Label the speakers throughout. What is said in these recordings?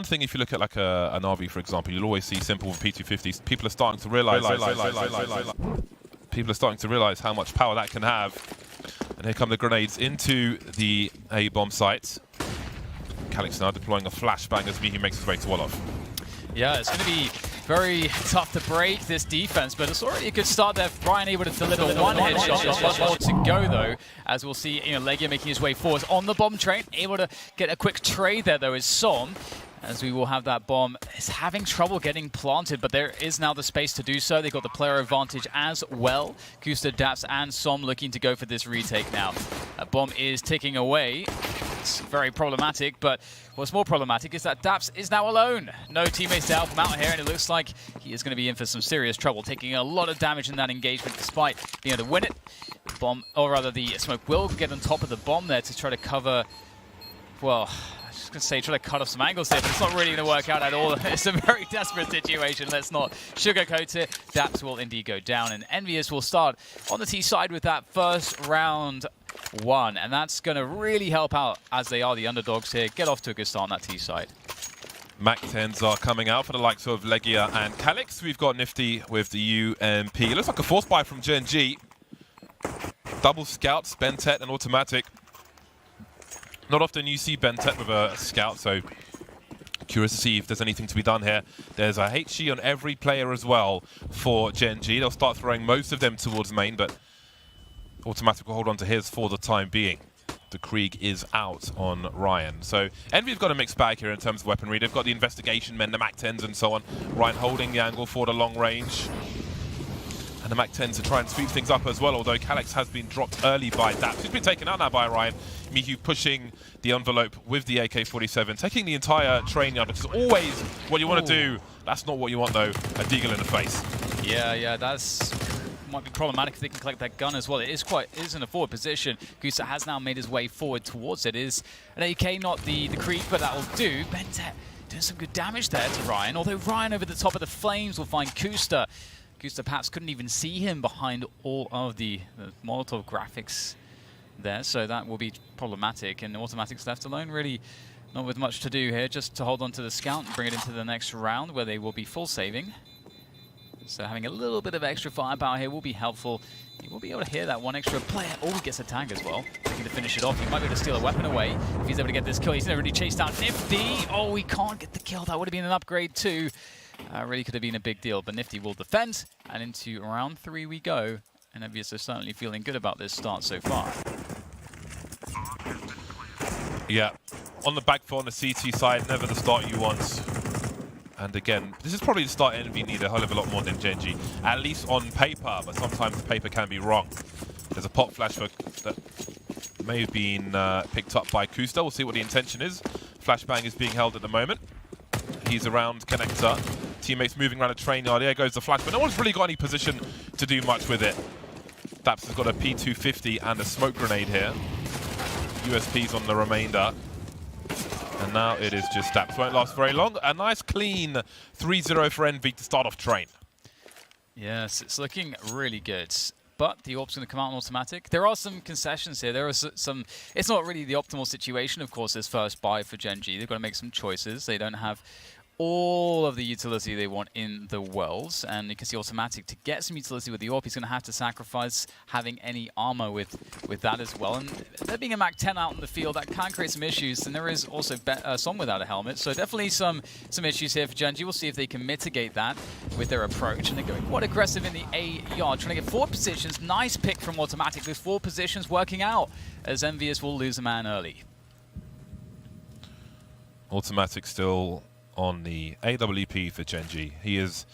Speaker 1: One thing, if you look at like an RV, for example, you'll always see simple with P250s. People are starting to realize how much power that can have. And here come the grenades into the A-bomb site. Calyx now deploying a flashbang as Mihi makes his way to Wolof.
Speaker 2: Yeah, it's going to be very tough to break this defense, but it's already a good start there. Ryan able to deliver one headshot. There's much more to go though, as we'll see, Legia making his way forwards on the bomb train. Able to get a quick trade there though is Som, as we will have that bomb. Is having trouble getting planted, but there is now the space to do so. They got the player advantage as well. Kusta, Daps, and Som looking to go for this retake now. That bomb is ticking away. It's very problematic, but what's more problematic is that Daps is now alone. No teammates to help him out here, and it looks like he is going to be in for some serious trouble, taking a lot of damage in that engagement despite being able to win it. The bomb, or rather the smoke will get on top of the bomb there to try to cover, well, I was just going to say try to cut off some angles there, but it's not really going to work out at all. It's a very desperate situation. Let's not sugarcoat it. Daps will indeed go down, and Envious will start on the T side with that first round one, and that's going to really help out as they are the underdogs here. Get off to a good start on that T side.
Speaker 1: MAC-10s are coming out for the likes of Legia and Calyx. We've got Nifty with the UMP. It looks like a force buy from Gen.G. Double scouts, Bentet and automatic. Not often you see Bentet with a scout, so curious to see if there's anything to be done here. There's a HE on every player as well for Gen.G. They'll start throwing most of them towards main, but automatic will hold on to his for the time being. The Krieg is out on Ryan. So Envy have got a mixed bag here in terms of weaponry. They've got the investigation men, the MAC-10s and so on. Ryan holding the angle for the long range. And the MAC-10s to try and sweep things up as well, although Calyx has been dropped early by Daps. He's been taken out now by Ryan. Mihu pushing the envelope with the AK-47, taking the entire train yard, which is always what you want to do. That's not what you want, though. A deagle in the face.
Speaker 2: Yeah, that's might be problematic if they can collect that gun as well. It is in a forward position. Gusa has now made his way forward towards it. It is an AK, not the Krieg, but that will do. Bentet doing some good damage there to Ryan, although Ryan over the top of the flames will find Kusta. Kusta perhaps couldn't even see him behind all of the Molotov graphics there, so that will be problematic. And Automatic's left alone, really not with much to do here, just to hold on to the scout and bring it into the next round where they will be full saving. So having a little bit of extra firepower here will be helpful. You will be able to hear that one extra player. Oh, he gets a tag as well. Looking to finish it off. He might be able to steal a weapon away if he's able to get this kill. He's never really chased down Nifty. Oh, he can't get the kill. That would have been an upgrade too. Really could have been a big deal, but Nifty will defend. And into round 3 we go. And Envious are certainly feeling good about this start so far.
Speaker 1: Yeah, on the back foot on the CT side, never the start you want. And again, this is probably the start Envy need a hell of a lot more than Gen.G. At least on paper, but sometimes the paper can be wrong. There's a pop flash that may have been picked up by Kusta. We'll see what the intention is. Flashbang is being held at the moment. He's around connector. Teammates moving around a train yard. There goes the flash, but no one's really got any position to do much with it. Daps has got a P250 and a smoke grenade here. USPs on the remainder. And now it is just Daps. Won't last very long. A nice clean 3-0 for Envy to start off train.
Speaker 2: Yes, it's looking really good. But the AWP's going to come out on automatic. There are some concessions here. There are some... It's not really the optimal situation, of course, this first buy for Gen.G. They've got to make some choices. They don't have all of the utility they want in the world. And you can see automatic, to get some utility with the AWP, he's going to have to sacrifice having any armor with that as well. And there being a MAC-10 out in the field, that can create some issues. And there is also Som without a helmet. So definitely some issues here for Gen.G. We'll see if they can mitigate that with their approach. And they're going quite aggressive in the A yard, trying to get 4 positions. Nice pick from automatic with 4 positions working out, as Envious will lose a man early.
Speaker 1: Automatic still on the AWP for Gen.G. He is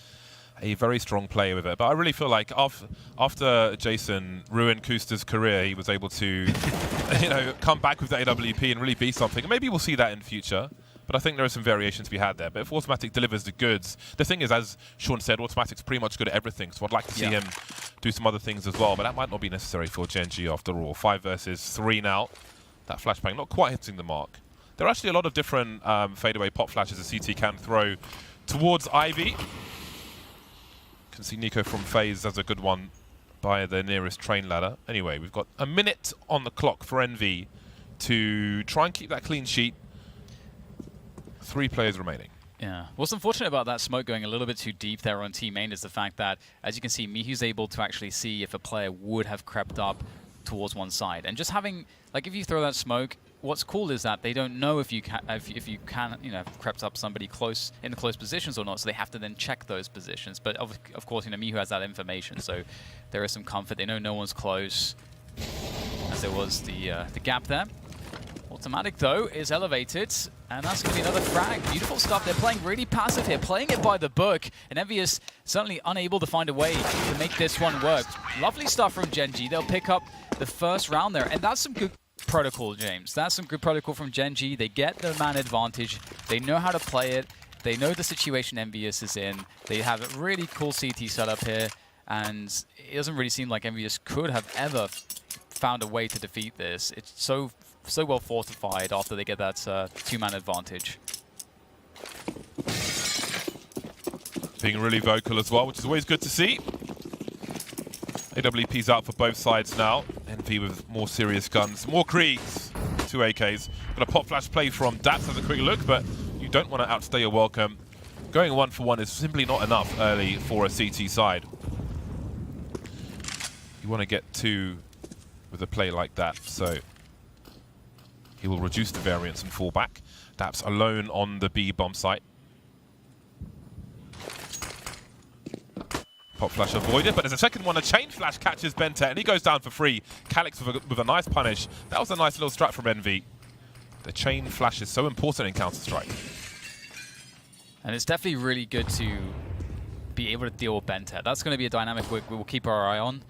Speaker 1: a very strong player with it, but I really feel like after Jason ruined Kusta's career, he was able to come back with the AWP and really be something. And maybe we'll see that in future, but I think there are some variations to be had there. But if Automatic delivers the goods, the thing is, as Sean said, Automatic's pretty much good at everything, so I'd like to see him do some other things as well, but that might not be necessary for Gen.G after all. 5 versus 3 now. That flashbang not quite hitting the mark. There are actually a lot of different fadeaway pop flashes a CT can throw towards Ivy. Can see Nico from FaZe as a good one by the nearest train ladder. Anyway, we've got a minute on the clock for Envy to try and keep that clean sheet. 3 players remaining.
Speaker 2: Yeah. What's unfortunate about that smoke going a little bit too deep there on team main is the fact that, as you can see, Mihu's able to actually see if a player would have crept up towards one side. And just having, like, if you throw that smoke, what's cool is that they don't know if you can, you know, crept up somebody close in the close positions or not. So they have to then check those positions. But of course, you know, Mihu has that information, so there is some comfort. They know no one's close, as there was the gap there. Automatic, though, is elevated, and that's going to be another frag. Beautiful stuff. They're playing really passive here, playing it by the book, and Envious certainly unable to find a way to make this one work. Lovely stuff from Gen.G. They'll pick up the first round there, and that's some good protocol, James. That's some good protocol from Gen.G. They get the man advantage. They know how to play it. They know the situation Envious is in. They have a really cool CT setup here, and it doesn't really seem like Envious could have ever found a way to defeat this. It's so well fortified after they get that 2-man advantage.
Speaker 1: Being really vocal as well, which is always good to see. AWP's out for both sides now. NV with more serious guns, more Kriegs, 2 AKs. Got a pop flash play from Daps as a quick look, but you don't want to outstay your welcome. Going 1-for-1 is simply not enough early for a CT side. You want to get 2 with a play like that, so he will reduce the variance and fall back. Daps alone on the B bomb site. Pop flash avoided, but there's a second one. A chain flash catches Bentet, and he goes down for free. Calyx with a nice punish. That was a nice little strat from NV. The chain flash is so important in Counter-Strike.
Speaker 2: And it's definitely really good to be able to deal with Bentet. That's going to be a dynamic we'll keep our eye on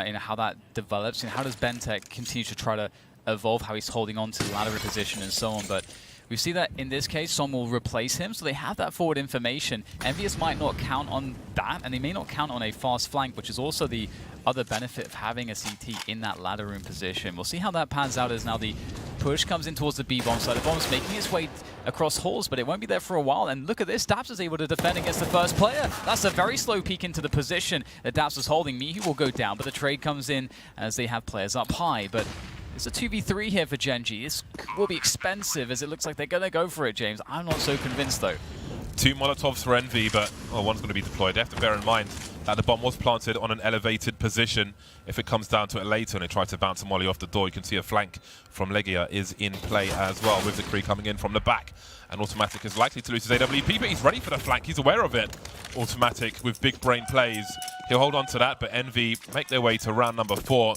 Speaker 2: in how that develops, and how does Bentet continue to try to evolve, how he's holding on to the ladder position and so on. But we see that in this case, Som will replace him, so they have that forward information. Envious might not count on that, and they may not count on a fast flank, which is also the other benefit of having a CT in that ladder room position. We'll see how that pans out as now the push comes in towards the B bomb side. The bomb's making its way across halls, but it won't be there for a while. And look at this, Daps is able to defend against the first player. That's a very slow peek into the position that Daps was holding. Mihu will go down, but the trade comes in as they have players up high. But it's a 2v3 here for Gen.G. This will be expensive, as it looks like they're going to go for it, James. I'm not so convinced, though.
Speaker 1: 2 Molotovs for Envy, but one's going to be deployed. They have to bear in mind that the bomb was planted on an elevated position. If it comes down to it later and they try to bounce a molly off the door, you can see a flank from Legia is in play as well, with the Kree coming in from the back. And Automatic is likely to lose his AWP, but he's ready for the flank. He's aware of it. Automatic with big brain plays. He'll hold on to that, but Envy make their way to round number 4.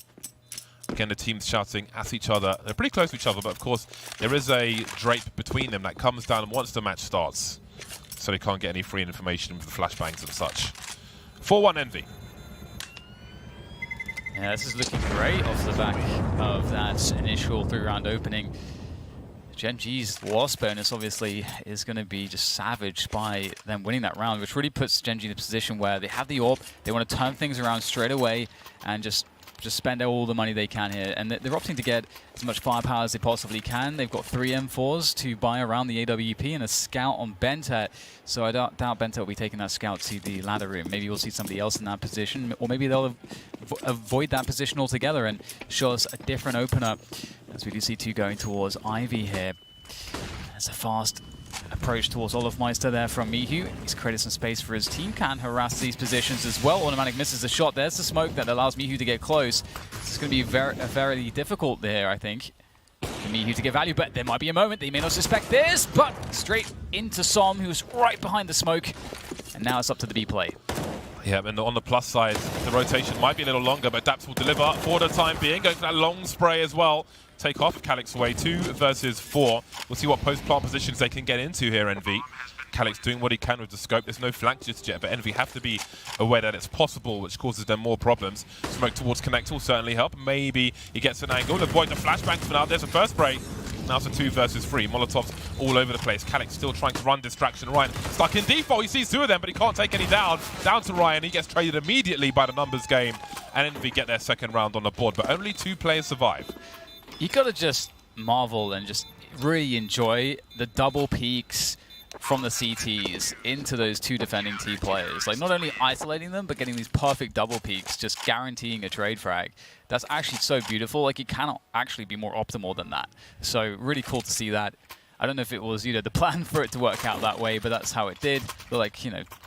Speaker 1: Again, the teams shouting at each other. They're pretty close to each other, but of course, there is a drape between them that comes down once the match starts. So they can't get any free information with the flashbangs and such. 4-1 Envy.
Speaker 2: Yeah, this is looking great off the back of that initial 3-round opening. Gen.G's loss bonus, obviously, is going to be just savaged by them winning that round, which really puts Gen.G in a position where they have the AWP, they want to turn things around straight away and just spend all the money they can here. And they're opting to get as much firepower as they possibly can. They've got 3 M4s to buy around the AWP and a scout on Bentet. So I doubt Bentet will be taking that scout to the ladder room. Maybe we'll see somebody else in that position, or maybe they'll avoid that position altogether and show us a different opener, as we do see 2 going towards Ivy here. There's a fast approach towards Olofmeister there from Mihu. He's created some space for his team, can harass these positions as well. Automatic misses the shot. There's the smoke that allows Mihu to get close. It's going to be very difficult there, I think, for Mihu to get value, but there might be a moment they may not suspect this, but straight into Som, who's right behind the smoke, and now it's up to the B play.
Speaker 1: Yeah, and on the plus side, the rotation might be a little longer, but Daps will deliver for the time being, going for that long spray as well. Take off Calyx away, 2 versus 4. We'll see what post-plant positions they can get into here, Envy. Calyx doing what he can with the scope. There's no flank just yet, but Envy have to be aware that it's possible, which causes them more problems. Smoke towards Connect will certainly help. Maybe he gets an angle. Avoid the flashbangs for now. There's a first spray. Now it's a 2 versus 3. Molotovs all over the place. Calyx still trying to run distraction. Ryan stuck in default. He sees 2 of them, but he can't take any down. Down to Ryan. He gets traded immediately by the numbers game. And Envy get their second round on the board, but only 2 players survive.
Speaker 2: You gotta just marvel and just really enjoy the double peaks from the CTs into those 2 defending T players. Like, not only isolating them, but getting these perfect double peaks, just guaranteeing a trade frag. That's actually so beautiful. Like, it cannot actually be more optimal than that. So really cool to see that. I don't know if it was, the plan for it to work out that way, but that's how it did. They're like,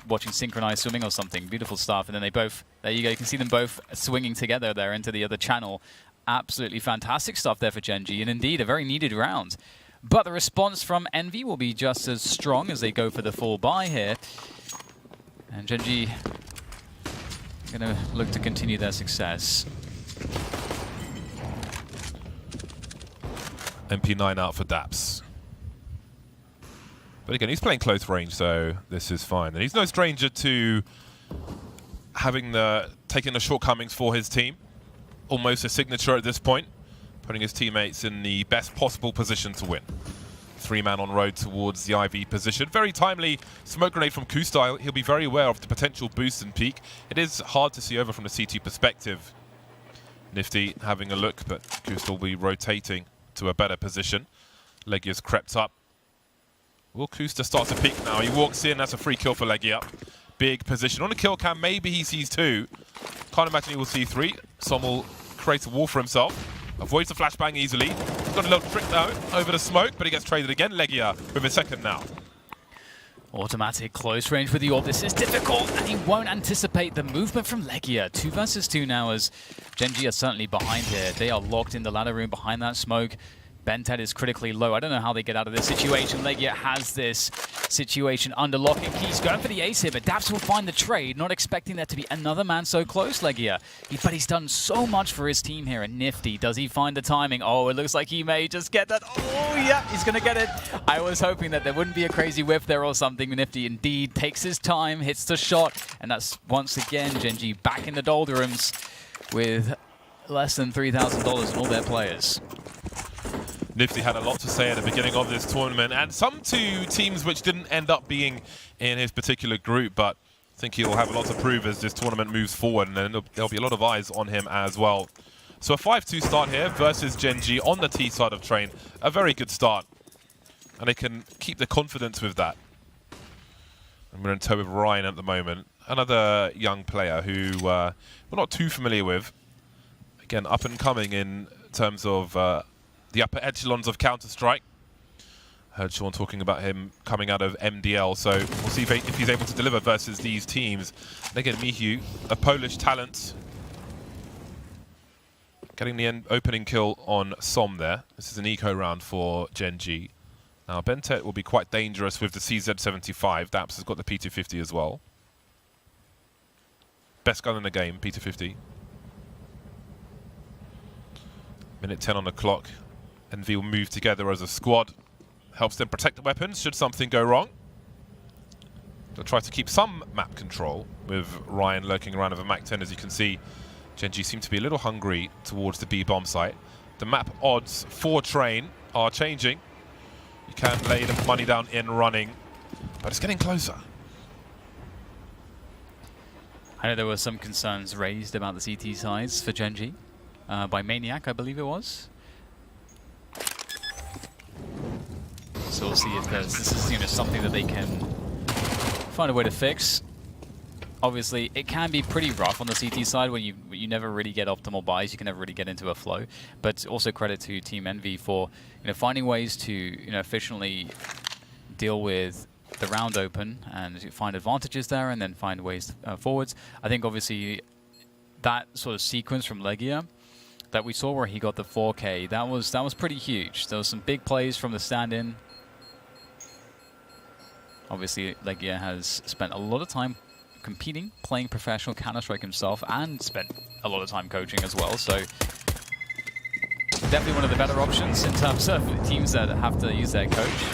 Speaker 2: watching synchronized swimming or something. Beautiful stuff. And then they both, there you go, you can see them both swinging together there into the other channel. Absolutely fantastic stuff there for Gen.G, and indeed a very needed round. But the response from Envy will be just as strong as they go for the full buy here. And Gen.G going to look to continue their success.
Speaker 1: MP9 out for Daps. But again, he's playing close range, so this is fine. And he's no stranger to having taking the shortcomings for his team. Almost a signature at this point, putting his teammates in the best possible position to win. 3-man on road towards the IV position. Very timely smoke grenade from Kusta. He'll be very aware of the potential boost and peak. It is hard to see over from the CT perspective. Nifty having a look, but Kusta will be rotating to a better position. Legia's crept up. Will Kusta start to peek now? He walks in, that's a free kill for Legia. Big position. On the kill cam, maybe he sees 2. Can't imagine he will see 3. Som will create a wall for himself. Avoids the flashbang easily. He's got a little trick though, over the smoke, but he gets traded again. Legia with a second now.
Speaker 2: Automatic close range with the orb. This is difficult, and he won't anticipate the movement from Legia. 2 versus 2 now, as Gen.G are certainly behind here. They are locked in the ladder room behind that smoke. Bentet is critically low. I don't know how they get out of this situation. Legia has this situation under lock and key. He's going for the ace here, but Daps will find the trade, not expecting there to be another man so close, Legia. But he's done so much for his team here, and Nifty, does he find the timing? Oh, it looks like he may just get that. Oh, yeah, he's going to get it. I was hoping that there wouldn't be a crazy whiff there or something. Nifty indeed takes his time, hits the shot, and that's once again Gen.G back in the doldrums with less than $3,000 on all their players.
Speaker 1: Nifty had a lot to say at the beginning of this tournament, and some 2 teams which didn't end up being in his particular group, but I think he'll have a lot to prove as this tournament moves forward, and then there'll be a lot of eyes on him as well. So a 5-2 start here versus Gen.G on the T side of Train. A very good start, and they can keep the confidence with that. And we're in tow with Ryan at the moment, another young player who we're not too familiar with. Again, up and coming in terms of the upper echelons of Counter-Strike. Heard Sean talking about him coming out of MDL, so we'll see if he's able to deliver versus these teams. And again, Mihu, a Polish talent, getting the opening kill on Som there. This is an eco round for Gen.G. Now, Bentet will be quite dangerous with the CZ75. Daps has got the P250 as well. Best gun in the game, P250. Minute 10 on the clock. Envy will move together as a squad. Helps them protect the weapons should something go wrong. They'll try to keep some map control with Ryan lurking around with a Mac-10. As you can see, Gen.G seem to be a little hungry towards the B bomb site. The map odds for Train are changing. You can lay the money down in running, but it's getting closer.
Speaker 2: I know there were some concerns raised about the CT size for Gen.G by Maniac, I believe it was. So we'll see if this is something that they can find a way to fix. Obviously, it can be pretty rough on the CT side when you never really get optimal buys. You can never really get into a flow. But also credit to Team Envy for finding ways to efficiently deal with the round open and find advantages there, and then find ways forwards. I think obviously that sort of sequence from Legia that we saw where he got the 4K, that was pretty huge. There was some big plays from the stand-in. Obviously, Legia has spent a lot of time competing, playing professional Counter-Strike himself, and spent a lot of time coaching as well. So definitely one of the better options in terms of teams that have to use their coach.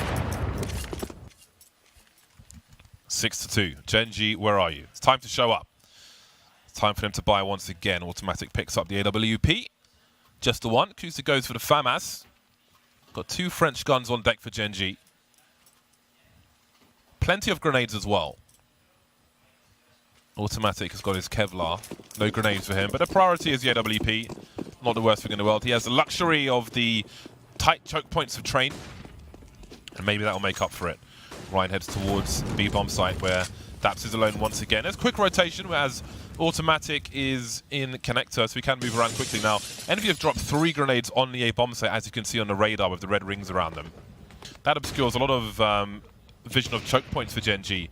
Speaker 1: 6-2. Gen.G, where are you? It's time to show up. It's time for them to buy once again. Automatic picks up the AWP. Just the one. Kusa goes for the FAMAS. Got 2 French guns on deck for Gen.G. Plenty of grenades as well. Automatic has got his Kevlar. No grenades for him, but the priority is the AWP. Not the worst thing in the world. He has the luxury of the tight choke points of Train, and maybe that will make up for it. Ryan heads towards the B-bomb site where Daps is alone once again. There's quick rotation, whereas Automatic is in connector, so we can move around quickly now. Envy have dropped 3 grenades on the A-bomb site, as you can see on the radar with the red rings around them. That obscures a lot of vision of choke points for Gen.G.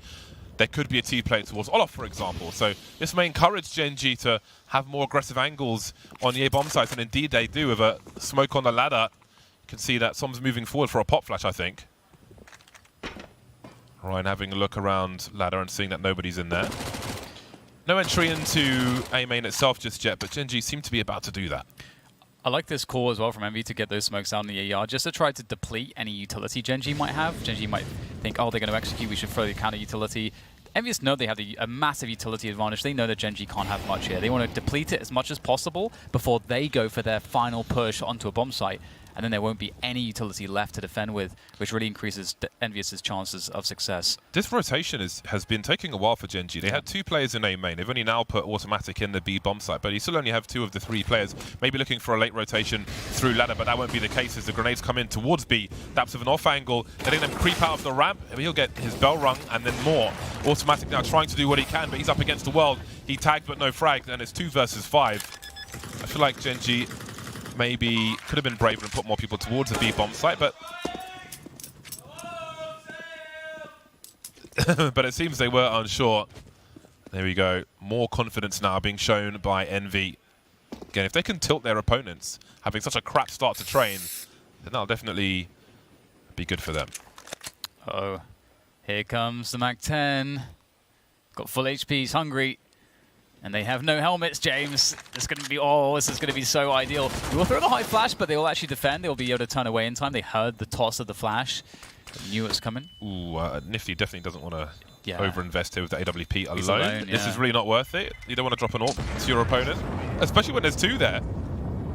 Speaker 1: There could be a T-play towards Olaf, for example. So this may encourage Gen.G to have more aggressive angles on the A bomb sites, and indeed they do with a smoke on the ladder. You can see that Som's moving forward for a pop flash, I think. Ryan having a look around ladder and seeing that nobody's in there. No entry into A main itself just yet, but Gen.G seem to be about to do that.
Speaker 2: I like this call as well from Envy to get those smokes out in the AR, just to try to deplete any utility Gen.G might have. Gen.G might think, oh, they're going to execute, we should throw the counter utility. Envious know they have a massive utility advantage. They know that Gen.G can't have much here. They want to deplete it as much as possible before they go for their final push onto a bomb site. And then there won't be any utility left to defend with, which really increases Envious's chances of success.
Speaker 1: This rotation has been taking a while for Gen.G. They had 2 players in A main. They've only now put Automatic in the B bomb site, but you still only have 2 of the 3 players. Maybe looking for a late rotation through ladder, but that won't be the case as the grenades come in towards B. Daps with an off angle, letting them creep out of the ramp. He'll get his bell rung and then more. Automatic now trying to do what he can, but he's up against the world. He tagged but no frag, and it's 2 versus 5. I feel like Gen.G maybe could have been braver and put more people towards the B bomb site, but but it seems they were unsure. There we go. More confidence now being shown by Envy. Again, if they can tilt their opponents, having such a crap start to train, then that'll definitely be good for them.
Speaker 2: Oh, here comes the MAC-10. Got full HP, he's hungry. And they have no helmets, James. This is going to be so ideal. We will throw the high flash, but they will actually defend. They'll be able to turn away in time. They heard the toss of the flash. They knew it was coming.
Speaker 1: Ooh, Nifty definitely doesn't want to overinvest here with the AWP alone.
Speaker 2: He's alone,
Speaker 1: This is really not worth it. You don't want to drop an AWP to your opponent, especially when there's 2 there.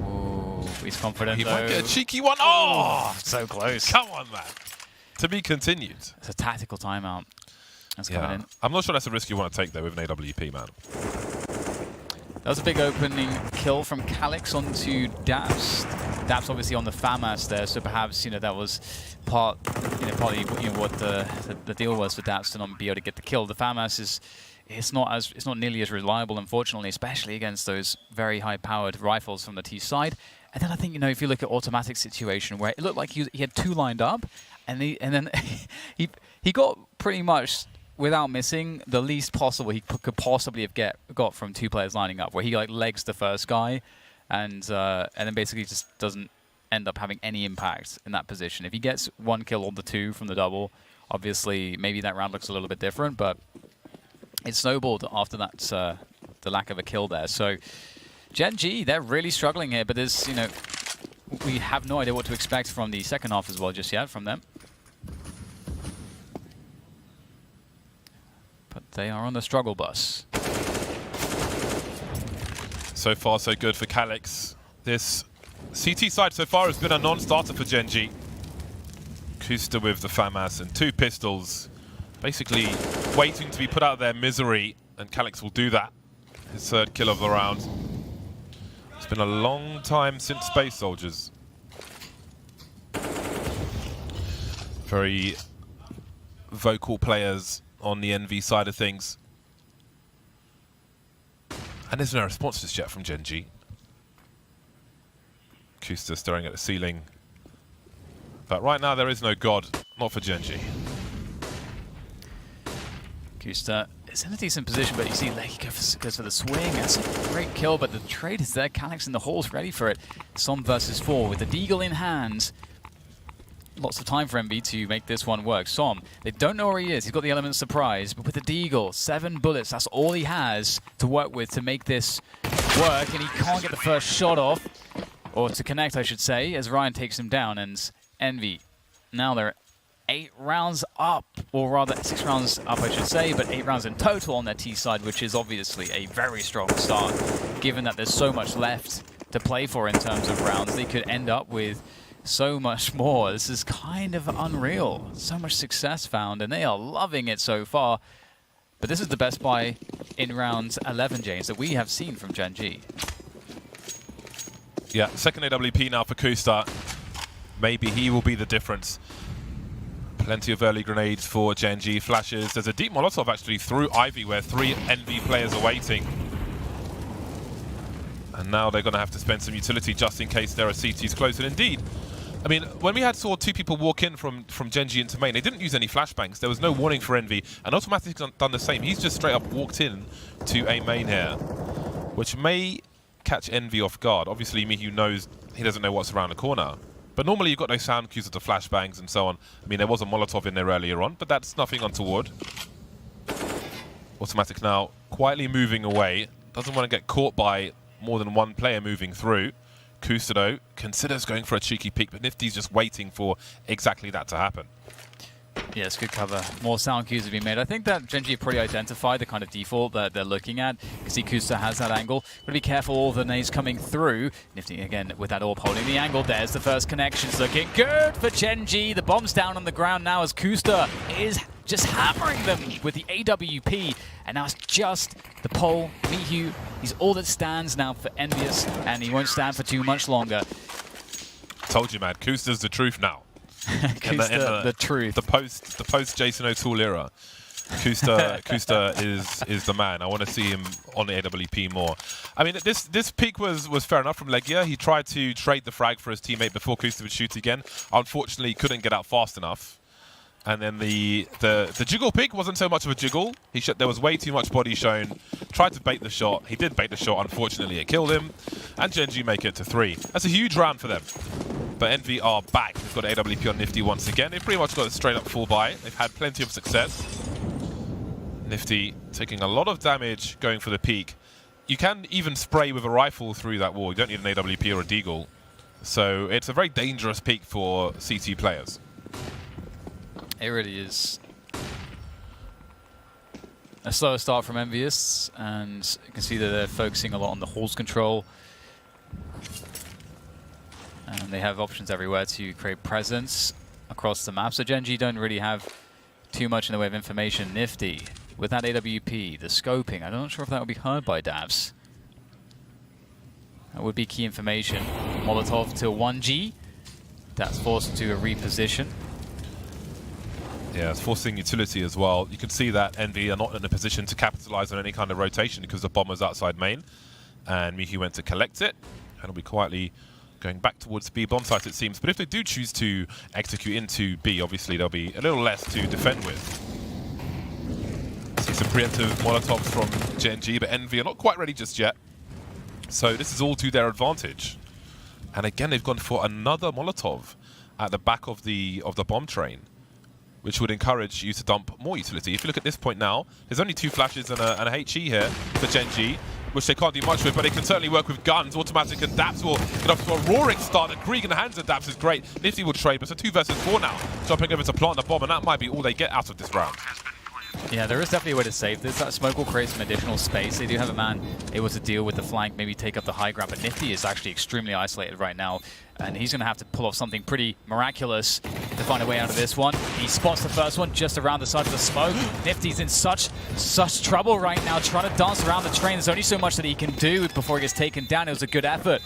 Speaker 2: Ooh, he's confident,
Speaker 1: He
Speaker 2: though.
Speaker 1: might get a cheeky one. Oh!
Speaker 2: So close.
Speaker 1: Come on, man. To be continued.
Speaker 2: It's a tactical timeout. That's coming in.
Speaker 1: I'm not sure that's a risk you want to take, though, with an AWP, man.
Speaker 2: That was a big opening kill from Calyx onto Daps. Daps obviously on the FAMAS there, so perhaps that was partly what the deal was for Daps to not be able to get the kill. The FAMAS it's not nearly as reliable, unfortunately, especially against those very high-powered rifles from the T side. And then I think if you look at Automatic situation where it looked like he had 2 lined up, and then he got pretty much, without missing, the least possible he could possibly have got from 2 players lining up, where he legs the first guy, and then basically just doesn't end up having any impact in that position. If he gets 1 kill on the 2 from the double, obviously maybe that round looks a little bit different, but it snowballed after that the lack of a kill there. So Gen.G, they're really struggling here, but there's we have no idea what to expect from the second half as well just yet from them. But they are on the struggle bus.
Speaker 1: So far, so good for Calyx. This CT side so far has been a non-starter for Gen.G. Kusta with the FAMAS and 2 pistols, basically waiting to be put out of their misery, and Calyx will do that. His 3rd kill of the round. It's been a long time since Space Soldiers. Very vocal players on the NV side of things. And there's no response just yet from Gen.G. Kusta staring at the ceiling. But right now there is no god, not for Gen.G.
Speaker 2: Kusta is in a decent position, but you see Leggy goes for the swing. That's a great kill, but the trade is there. Calyx in the halls ready for it. Som versus 4 with the Deagle in hand. Lots of time for MB to make this one work. Som, they don't know where he is. He's got the element of surprise, but with the Deagle, 7 bullets, that's all he has to work with to make this work, and he can't get the first shot off, or to connect, I should say, as Ryan takes him down, and Envy. Now they're 8 rounds up, or rather 6 rounds up, I should say, but 8 rounds in total on their T side, which is obviously a very strong start, given that there's so much left to play for in terms of rounds. They could end up with so much more. This is kind of unreal. So much success found, and they are loving it so far. But this is the best buy in round 11, James, that we have seen from Gen.G.
Speaker 1: Yeah, 2nd AWP now for Kusta. Maybe he will be the difference. Plenty of early grenades for Gen.G. Flashes. There's a deep Molotov actually through Ivy where 3 NV players are waiting. And now they're going to have to spend some utility just in case there are CTs close. And indeed, I mean, when we saw two people walk in from Gen.G into main, they didn't use any flashbangs. There was no warning for Envy, and Automatic's done the same. He's just straight up walked in to a main here, which may catch Envy off guard. Obviously, Mihu knows he doesn't know what's around the corner. But normally you've got no sound cues of the flashbangs and so on. I mean, there was a Molotov in there earlier on, but that's nothing untoward. Automatic now quietly moving away. Doesn't want to get caught by more than one player moving through. Kusta, though, considers going for a cheeky peek, but Nifty's just waiting for exactly that to happen.
Speaker 2: Yes, good cover. More sound cues have been made. I think that Gen.G probably identified the kind of default that they're looking at. You can see Kusta has that angle. Gotta be careful, all the nades coming through. Nifty again with that orb holding the angle. There's the first connections looking good for Gen.G. The bomb's down on the ground now as Kusta is just hammering them with the AWP. And now it's just the pole. Mihu, he's all that stands now for Envious, and he won't stand for too much longer.
Speaker 1: Told you, man. Kusta's the truth now.
Speaker 2: Kusta, the truth.
Speaker 1: The post Jason O'Toole era. Kusta is the man. I want to see him on the AWP more. I mean, this peak was fair enough from Legia. He tried to trade the frag for his teammate before Kusta would shoot again. Unfortunately, he couldn't get out fast enough. And then the jiggle peak wasn't so much of a jiggle. There was way too much body shown. Tried to bait the shot. He did bait the shot. Unfortunately, it killed him. And Gen.G make it to 3. That's a huge round for them. But Envy are back. They've got AWP on Nifty once again. They've pretty much got a straight up full buy. They've had plenty of success. Nifty taking a lot of damage going for the peak. You can even spray with a rifle through that wall. You don't need an AWP or a deagle. So it's a very dangerous peak for CT players.
Speaker 2: It really is. A slower start from Envious, and you can see that they're focusing a lot on the halls control. And they have options everywhere to create presence across the map. So Gen.G don't really have too much in the way of information. Nifty with that AWP, the scoping. I'm not sure if that would be heard by Dabs. That would be key information. Molotov to 1G. That's forced to a reposition.
Speaker 1: Yeah, it's forcing utility as well. You can see that Envy are not in a position to capitalize on any kind of rotation because the bomber's outside main. And Mihu went to collect it. And it'll be quietly going back towards B bomb site, it seems. But if they do choose to execute into B, obviously there'll be a little less to defend with. See some preemptive Molotovs from Gen.G, but Envy are not quite ready just yet. So this is all to their advantage. And again, they've gone for another Molotov at the back of the bomb train, which would encourage you to dump more utility. If you look at this point now, there's only 2 flashes and a HE here for Gen.G, which they can't do much with, but they can certainly work with guns. Automatic and Daps will get off to a roaring start. The Krieg in the hands of Daps is great. Nifty will trade, but it's a 2 versus 4 now. Jumping over to plant the bomb, and that might be all they get out of this round.
Speaker 2: Yeah, there is definitely a way to save this. That smoke will create some additional space. They do have a man able to deal with the flank, maybe take up the high ground, but Nifty is actually extremely isolated right now, and he's going to have to pull off something pretty miraculous to find a way out of this one. He spots the first one just around the side of the smoke. Nifty's in such trouble right now, trying to dance around the train. There's only so much that he can do before he gets taken down. It was a good effort.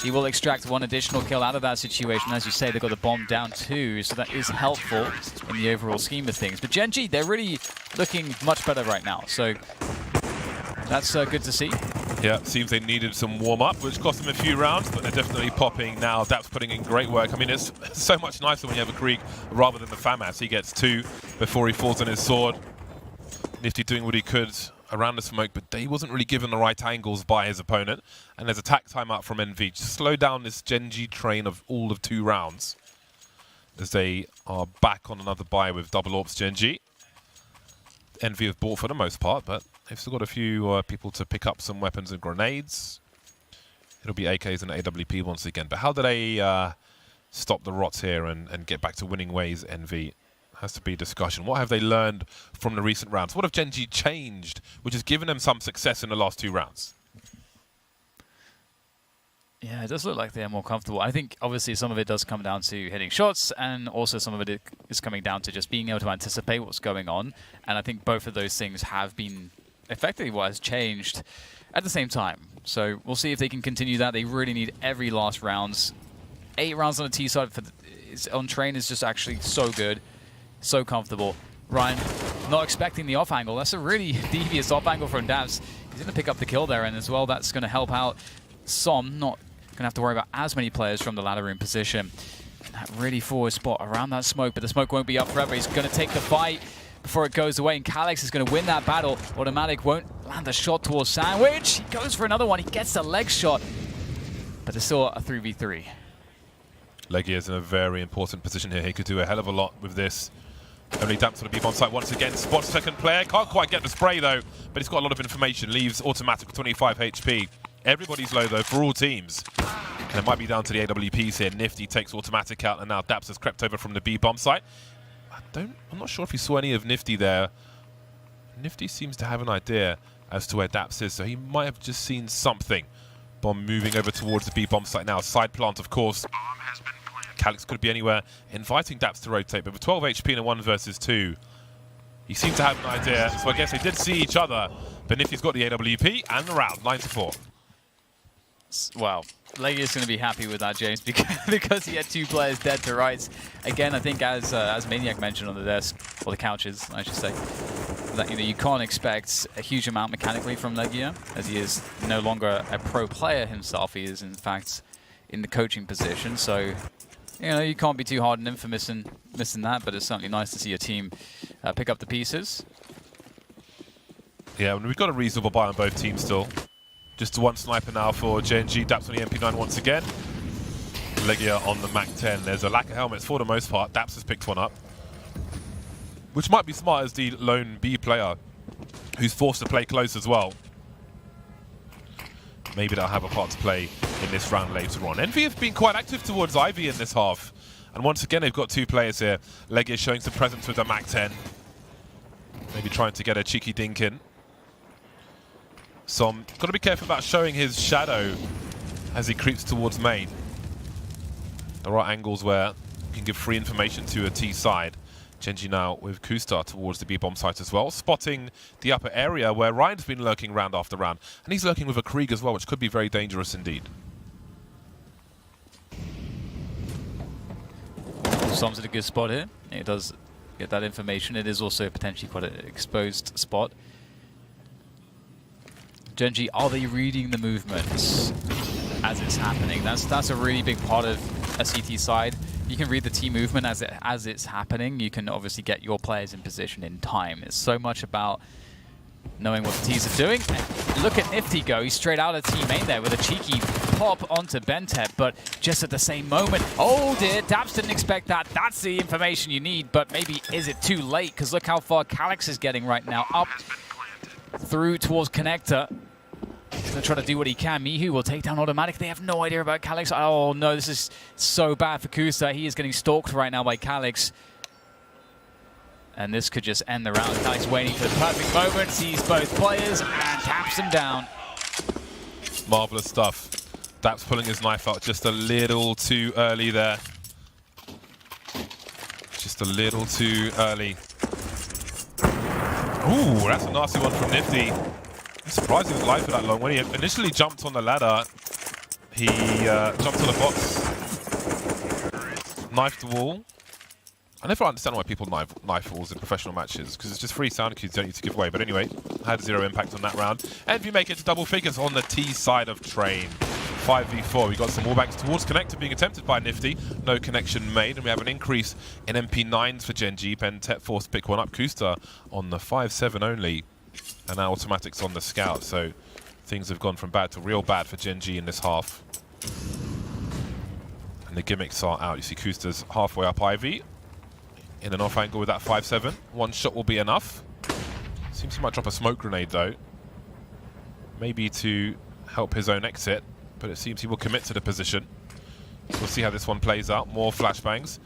Speaker 2: He will extract 1 additional kill out of that situation. As you say, they've got the bomb down too, so that is helpful in the overall scheme of things. But Gen.G, they're really looking much better right now, so that's good to see.
Speaker 1: Yeah, seems they needed some warm-up, which cost them a few rounds, but they're definitely popping now. Daps putting in great work. I mean, it's so much nicer when you have a Krieg rather than the FAMAS. He gets 2 before he falls on his sword. Nifty doing what he could around the smoke, but he wasn't really given the right angles by his opponent. And there's a tack timeout from NV. Just slow down this Gen.G train of all of 2 rounds, as they are back on another buy with double AWPs Gen.G. NV have bought for the most part, but they've still got a few people to pick up some weapons and grenades. It'll be AKs and AWP once again. But how do they stop the rots here and get back to winning ways, NV? Has to be a discussion. What have they learned from the recent rounds? What have Gen.G changed, which has given them some success in the last 2 rounds?
Speaker 2: Yeah, it does look like they're more comfortable. I think obviously some of it does come down to hitting shots, and also some of it is coming down to just being able to anticipate what's going on. And I think both of those things have been effectively what has changed at the same time. So we'll see if they can continue that. They really need every last rounds. 8 rounds on the T side on train is just actually so good. So comfortable. Ryan, not expecting the off angle. That's a really devious off angle from Dabs. He's going to pick up the kill there, and as well, that's going to help out Som. Not going to have to worry about as many players from the ladder room position. that really forward spot around that smoke, but the smoke won't be up forever. He's going to take the fight before it goes away, and Calyx is going to win that battle. Automatic won't land a shot towards Sandwich. He goes for another one. He gets the leg shot, but there's still a 3v3.
Speaker 1: Legia is in a very important position here. He could do a hell of a lot with this. Only Damps on the B-bomb site once again. Spots second player. Can't quite get the spray though, but he's got a lot of information. Leaves Automatic with 25 HP. Everybody's low though for all teams. And it might be down to the AWPs here. Nifty takes Automatic out, and now Daps has crept over from the B-bomb site. I'm not sure if you saw any of Nifty there. Nifty seems to have an idea as to where Daps is, so he might have just seen something. Bomb moving over towards the B-bomb site now. Side plant, of course. Calyx could be anywhere, inviting Daps to rotate, but with 12 HP in a 1 versus 2, he seemed to have an idea, so I guess they did see each other, but Nifty's got the AWP and the round, 9-4.
Speaker 2: Well, Legia's going to be happy with that, James, because he had 2 players dead to rights. Again, I think as Maniac mentioned on the desk, or the couches, I should say, that you can't expect a huge amount mechanically from Legia, as he is no longer a pro player himself. He is, in fact, in the coaching position, so you can't be too hard on him for missing that, but it's certainly nice to see your team pick up the pieces.
Speaker 1: Yeah, we've got a reasonable buy on both teams still. Just one sniper now for Gen.G. Daps on the MP9 once again. Legia on the MAC-10. There's a lack of helmets for the most part. Daps has picked one up, which might be smart as the lone B player who's forced to play close as well. Maybe they'll have a part to play in this round later on. Envy have been quite active towards Ivy in this half. And once again, they've got 2 players here. Legia showing some presence with the MAC-10. Maybe trying to get a cheeky dink in. Som got to be careful about showing his shadow as he creeps towards main. There are angles where you can give free information to a T side. Gen.G now with Kustar towards the B-bomb site as well, spotting the upper area where Ryan's been lurking round after round. And he's lurking with a Krieg as well, which could be very dangerous indeed.
Speaker 2: Som's at a good spot here. He does get that information. It is also potentially quite an exposed spot. Gen.G, are they reading the movements as it's happening? That's a really big part of a CT side. You can read the team movement as it's happening. You can obviously get your players in position in time. It's so much about knowing what the T's are doing. And look at Nifty go. He's straight out of team main there with a cheeky pop onto Bentet, but just at the same moment. Oh dear, Daps didn't expect that. That's the information you need, but maybe is it too late? Because look how far Calyx is getting right now. Up through towards Connector. He's going to try to do what he can. Mihu will take down Automatic. They have no idea about Calyx. Oh no, this is so bad for Kusa. He is getting stalked right now by Calyx. And this could just end the round. Calyx waiting for the perfect moment, sees both players and taps them down.
Speaker 1: Marvelous stuff. Daps pulling his knife out just a little too early there. Just a little too early. Ooh, that's a nasty one from Nifty. I'm surprised he was alive for that long. When he initially jumped on the ladder, he jumped on the box, knifed the wall. I never understand why people knife walls in professional matches, because it's just free sound cues you don't need to give away. But anyway, had 0 impact on that round. Envy make it to double figures on the T side of Train. 5v4. We got some wallbangs towards Connector being attempted by Nifty. No connection made, and we have an increase in MP9s for Gen.G. Bentet forced to pick one up. Kusta on the 5-7 only, and now Automatic's on the scout. So things have gone from bad to real bad for Gen.G in this half. And the gimmicks are out. You see Kusta's halfway up Ivy in an off angle with that 5-7. One shot will be enough. Seems he might drop a smoke grenade though, maybe to help his own exit. But it seems he will commit to the position. So we'll see how this one plays out. More flashbangs.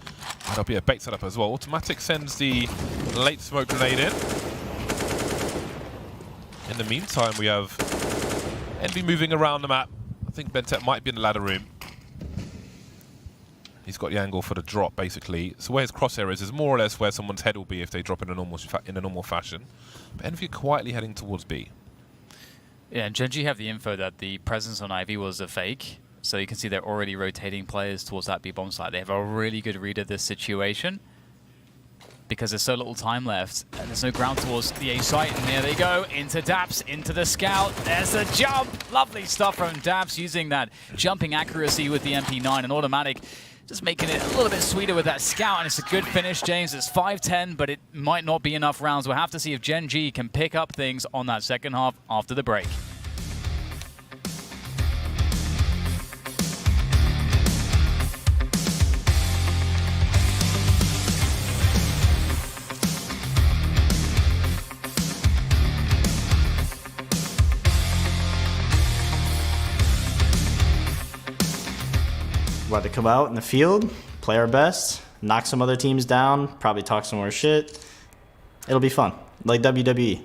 Speaker 1: And there'll be a bait setup as well. Automatic sends the late smoke grenade in. In the meantime, we have Envy moving around the map. I think Bentet might be in the ladder room. He's got the angle for the drop, basically. So where his crosshair is more or less where someone's head will be if they drop in a normal fashion. But Envy quietly heading towards B.
Speaker 2: Yeah, and Gen.G have the info that the presence on Ivy was a fake. So you can see they're already rotating players towards that B-bomb site. They have a really good read of this situation, because there's so little time left and there's no ground towards the A site. And there they go, into Daps, into the scout. There's a jump. Lovely stuff from Daps using that jumping accuracy with the MP9 and Automatic. just making it a little bit sweeter with that scout, and it's a good finish, James. It's 5-10, but it might not be enough rounds. We'll have to see if Gen.G can pick up things on that second half after the break.
Speaker 3: We're about to come out in the field, play our best, knock some other teams down, probably talk some more shit. It'll be fun, like WWE.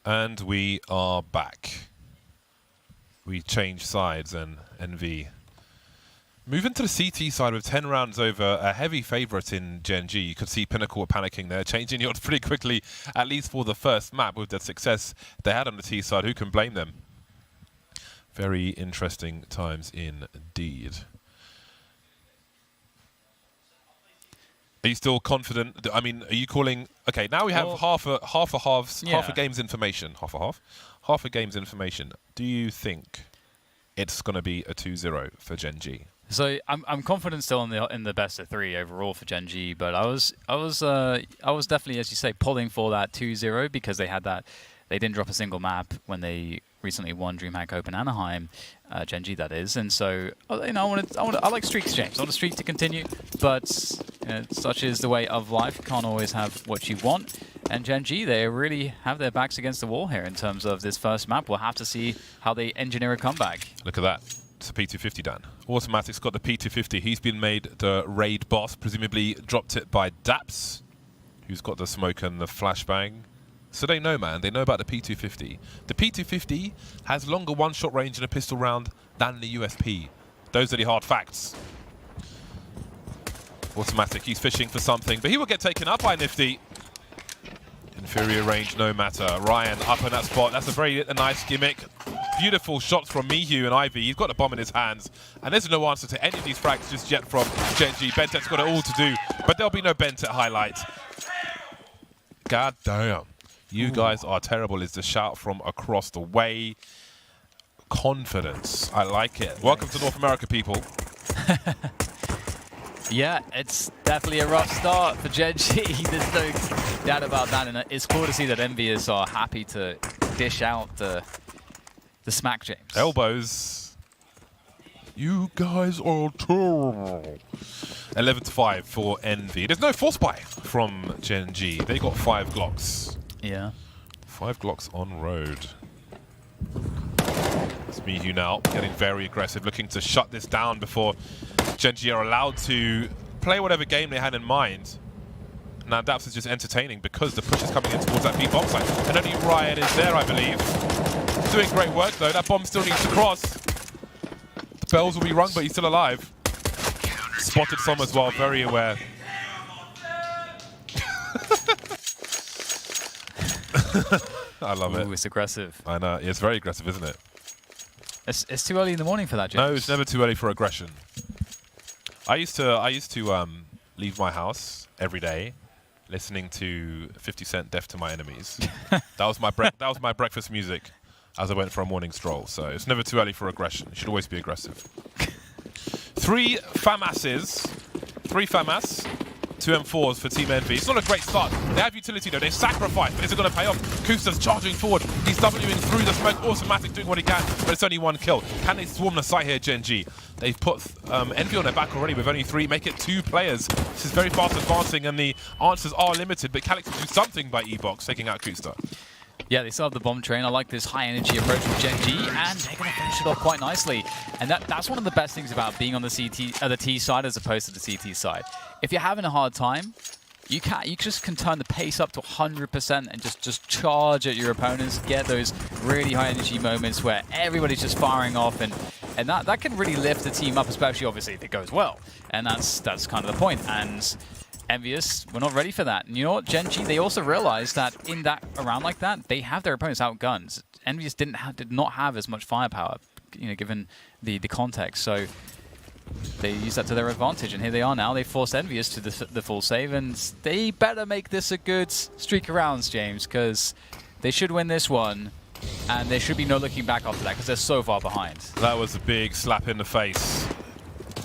Speaker 1: And we are back. We changed sides, and NV moving to the CT side with 10 rounds over a heavy favourite in Gen.G. You could see Pinnacle were panicking there, changing the odds pretty quickly, at least for the first map with the success they had on the T side. Who can blame them? Very interesting times indeed. Are you still confident? I mean, are you calling? Okay, now we have half a game's information. Half a game's information. Do you think it's going to be a 2-0 for Gen.G?
Speaker 2: So I'm confident still in the best of 3 overall for Gen.G, but I was definitely, as you say, pulling for that 2-0 because they didn't drop a single map when they recently won DreamHack Open Anaheim, Gen.G that is, and so you know I like streaks, James. I want a streak to continue, but such is the way of life. You can't always have what you want, and Gen.G they really have their backs against the wall here in terms of this first map. We'll have to see how they engineer a comeback.
Speaker 1: Look at that. It's a P250 done. Automatic's got the P250. He's been made the raid boss, presumably dropped it by Daps, who's got the smoke and the flashbang. So they know, man. They know about the P250. The P250 has longer one-shot range in a pistol round than the USP. Those are the hard facts. Automatic, he's fishing for something, but he will get taken up by Nifty. Inferior range, no matter. Ryan up in that spot. That's a very nice gimmick. Beautiful shots from Mihu and Ivy. He's got the bomb in his hands, and there's no answer to any of these frags just yet from Gen.G. Bentet's got it all to do, but there'll be no Bentet highlight. God damn. You guys are terrible is the shout from across the way. Confidence. I like it. Welcome to North America, people.
Speaker 2: Yeah, it's definitely a rough start for Gen.G. There's no doubt about that, and it's cool to see that envious are happy to dish out the smack, James.
Speaker 1: Elbows. You guys are terrible. 11-5 for Envy. There's no force buy from Gen.G. They got 5 Glocks.
Speaker 2: Yeah.
Speaker 1: 5 Glocks on road. It's Mihu now, getting very aggressive, looking to shut this down before Gen.G are allowed to play whatever game they had in mind. Now Daps is just entertaining because the push is coming in towards that B bomb site. And only Riot is there, I believe. Doing great work though. That bomb still needs to cross. The bells will be rung, but he's still alive. Spotted some as well, very aware. I love it.
Speaker 2: Ooh, it's aggressive.
Speaker 1: I know. It's very aggressive, isn't it?
Speaker 2: It's too early in the morning for that, James.
Speaker 1: No, it's never too early for aggression. I used to leave my house every day, listening to 50 Cent "Death to My Enemies." that was my breakfast music as I went for a morning stroll. So it's never too early for aggression. You should always be aggressive. 3 FAMASs, 3 FAMAS, 2 M4s for Team Envy. It's not a great start. They have utility though. They sacrifice, but is it going to pay off? Kusta's charging forward. He's Wing through the smoke. Automatic doing what he can, but it's only 1 kill. Can they swarm the site here, Gen.G? They've put Envy on their back already with only 3. Make it 2 players. This is very fast advancing, and the answers are limited, but Calix will do something by E-Box, taking out Kusta.
Speaker 2: Yeah, they still have the bomb train. I like this high-energy approach from Gen.G, and they're going to finish it off quite nicely. And that's one of the best things about being on the T side as opposed to the CT side. If you're having a hard time, you just can turn the pace up to 100% and just charge at your opponents, get those really high-energy moments where everybody's just firing off, and that can really lift the team up, especially obviously if it goes well. And that's kind of the point. And Envious, we're not ready for that. And you know what, Gen.G, they also realized that in that round like that, they have their opponents outgunned. Envious did not have as much firepower, you know, given the context. So they used that to their advantage, and here they are now. They forced Envious to the full save, and they better make this a good streak of rounds, James, because they should win this one, and there should be no looking back after that, because they're so far behind.
Speaker 1: That was a big slap in the face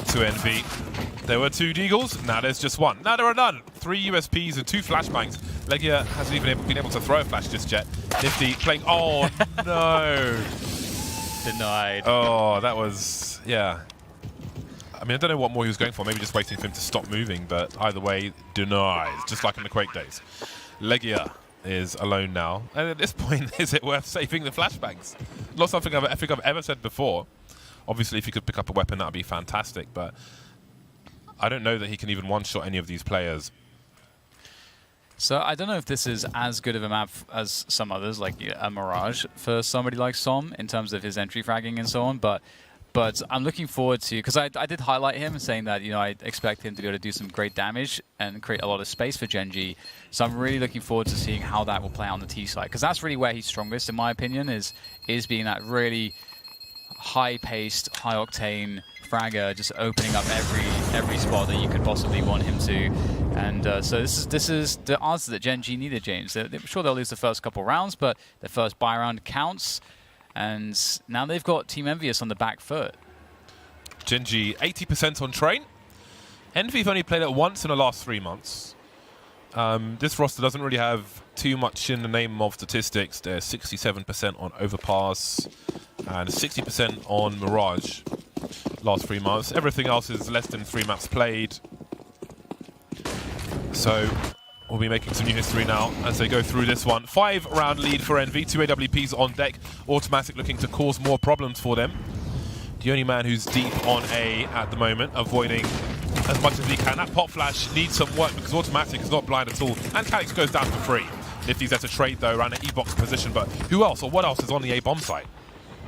Speaker 1: to Envy. There were 2 Deagles, now there's just 1. Now there are none. 3 USPs and 2 flashbangs. Legia hasn't even been able to throw a flash just yet. Nifty playing, oh no.
Speaker 2: Denied.
Speaker 1: Oh, that was, yeah. I mean, I don't know what more he was going for, maybe just waiting for him to stop moving, but either way, denies, just like in the Quake days. Legia is alone now, and at this point, is it worth saving the flashbangs? Not something I think I've ever said before. Obviously, if he could pick up a weapon, that would be fantastic, but I don't know that he can even one-shot any of these players.
Speaker 2: So I don't know if this is as good of a map as some others, like a Mirage for somebody like Som, in terms of his entry fragging and so on, but I'm looking forward to, because I did highlight him saying that, you know, I expect him to be able to do some great damage and create a lot of space for Gen.G. So I'm really looking forward to seeing how that will play on the T side, because that's really where he's strongest, in my opinion, is being that really high-paced, high-octane fragger, just opening up every spot that you could possibly want him to. And so this is the answer that Gen.G needed, James. I'm sure they'll lose the first couple rounds, but the first buy round counts. And now they've got Team Envious on the back foot.
Speaker 1: Gen.G 80% on train. Envy have only played it once in the last 3 months. This roster doesn't really have too much in the name of statistics. They're 67% on Overpass and 60% on Mirage last 3 months. Everything else is less than 3 maps played. So we'll be making some new history now as they go through this one. 5-round lead for Envy. 2 AWPs on deck. Automatic looking to cause more problems for them. The only man who's deep on A at the moment, avoiding as much as he can. That pop flash needs some work because Automatic is not blind at all. And Calix goes down for free. Nifty's there to trade though around an E-box position, but who else or what else is on the A bomb site?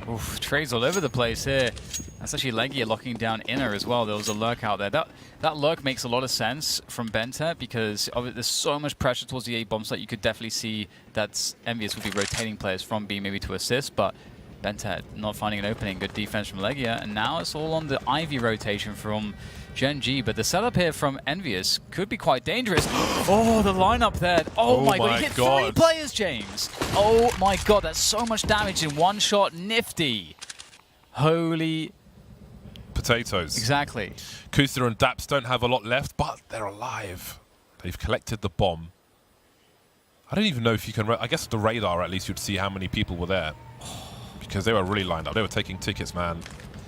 Speaker 2: Oof, trades all over the place here. That's actually Legia locking down Inner as well. There was a lurk out there. That lurk makes a lot of sense from Bentet because there's so much pressure towards the A bomb site. You could definitely see that Envious would be rotating players from B maybe to assist, but Bentet not finding an opening. Good defense from Legia, and now it's all on the Ivy rotation from Gen.G, but the setup here from Envious could be quite dangerous. Oh, the lineup there. Oh my god, he hit 3 players, James. Oh my god, that's so much damage in one shot. Nifty. Holy
Speaker 1: potatoes.
Speaker 2: Exactly.
Speaker 1: Kusta and Daps don't have a lot left, but they're alive. They've collected the bomb. I don't even know if you can... I guess the radar, at least, you'd see how many people were there. Because they were really lined up. They were taking tickets, man.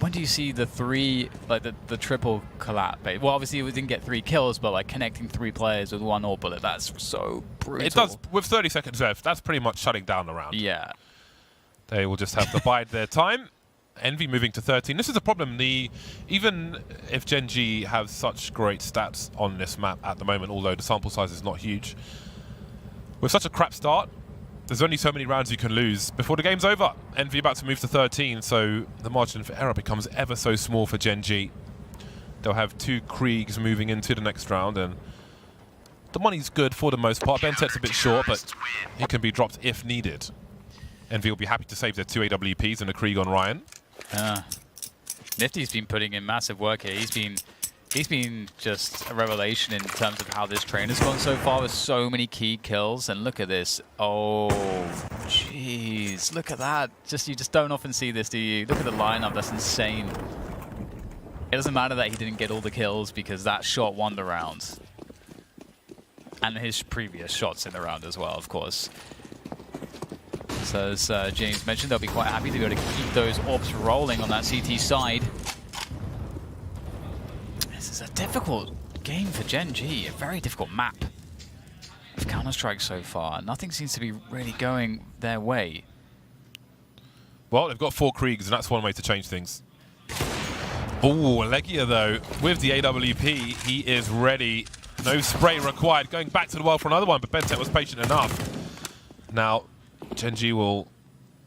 Speaker 2: when do you see the three, like the triple collab? Well, obviously we didn't get 3 kills, but like connecting 3 players with 1 AWP bullet, that's so brutal.
Speaker 1: It does, with 30 seconds left, that's pretty much shutting down the round.
Speaker 2: Yeah.
Speaker 1: They will just have to bide their time. Envy moving to 13. This is a problem. Even if Gen.G have such great stats on this map at the moment, although the sample size is not huge, with such a crap start, there's only so many rounds you can lose before the game's over. Envy about to move to 13, so the margin for error becomes ever so small for Gen.G. They'll have 2 Kriegs moving into the next round, and the money's good for the most part. Bentet's a bit short, but he can be dropped if needed. Envy will be happy to save their 2 AWPs and a Krieg on Ryan.
Speaker 2: Nifty's been putting in massive work here. He's been just a revelation in terms of how this train has gone so far with so many key kills. And look at this. Oh, jeez. Look at that. You just don't often see this, do you? Look at the lineup. That's insane. It doesn't matter that he didn't get all the kills because that shot won the round. And his previous shots in the round as well, of course. So as James mentioned, they'll be quite happy to be able to keep those orbs rolling on that CT side. This is a difficult game for Gen.G, a very difficult map of Counter-Strike so far. Nothing seems to be really going their way.
Speaker 1: Well, they've got 4 Kriegs, and that's one way to change things. Oh, Legia, though, with the AWP, he is ready. No spray required. Going back to the well for another one, but Bentet was patient enough. Now, Gen.G will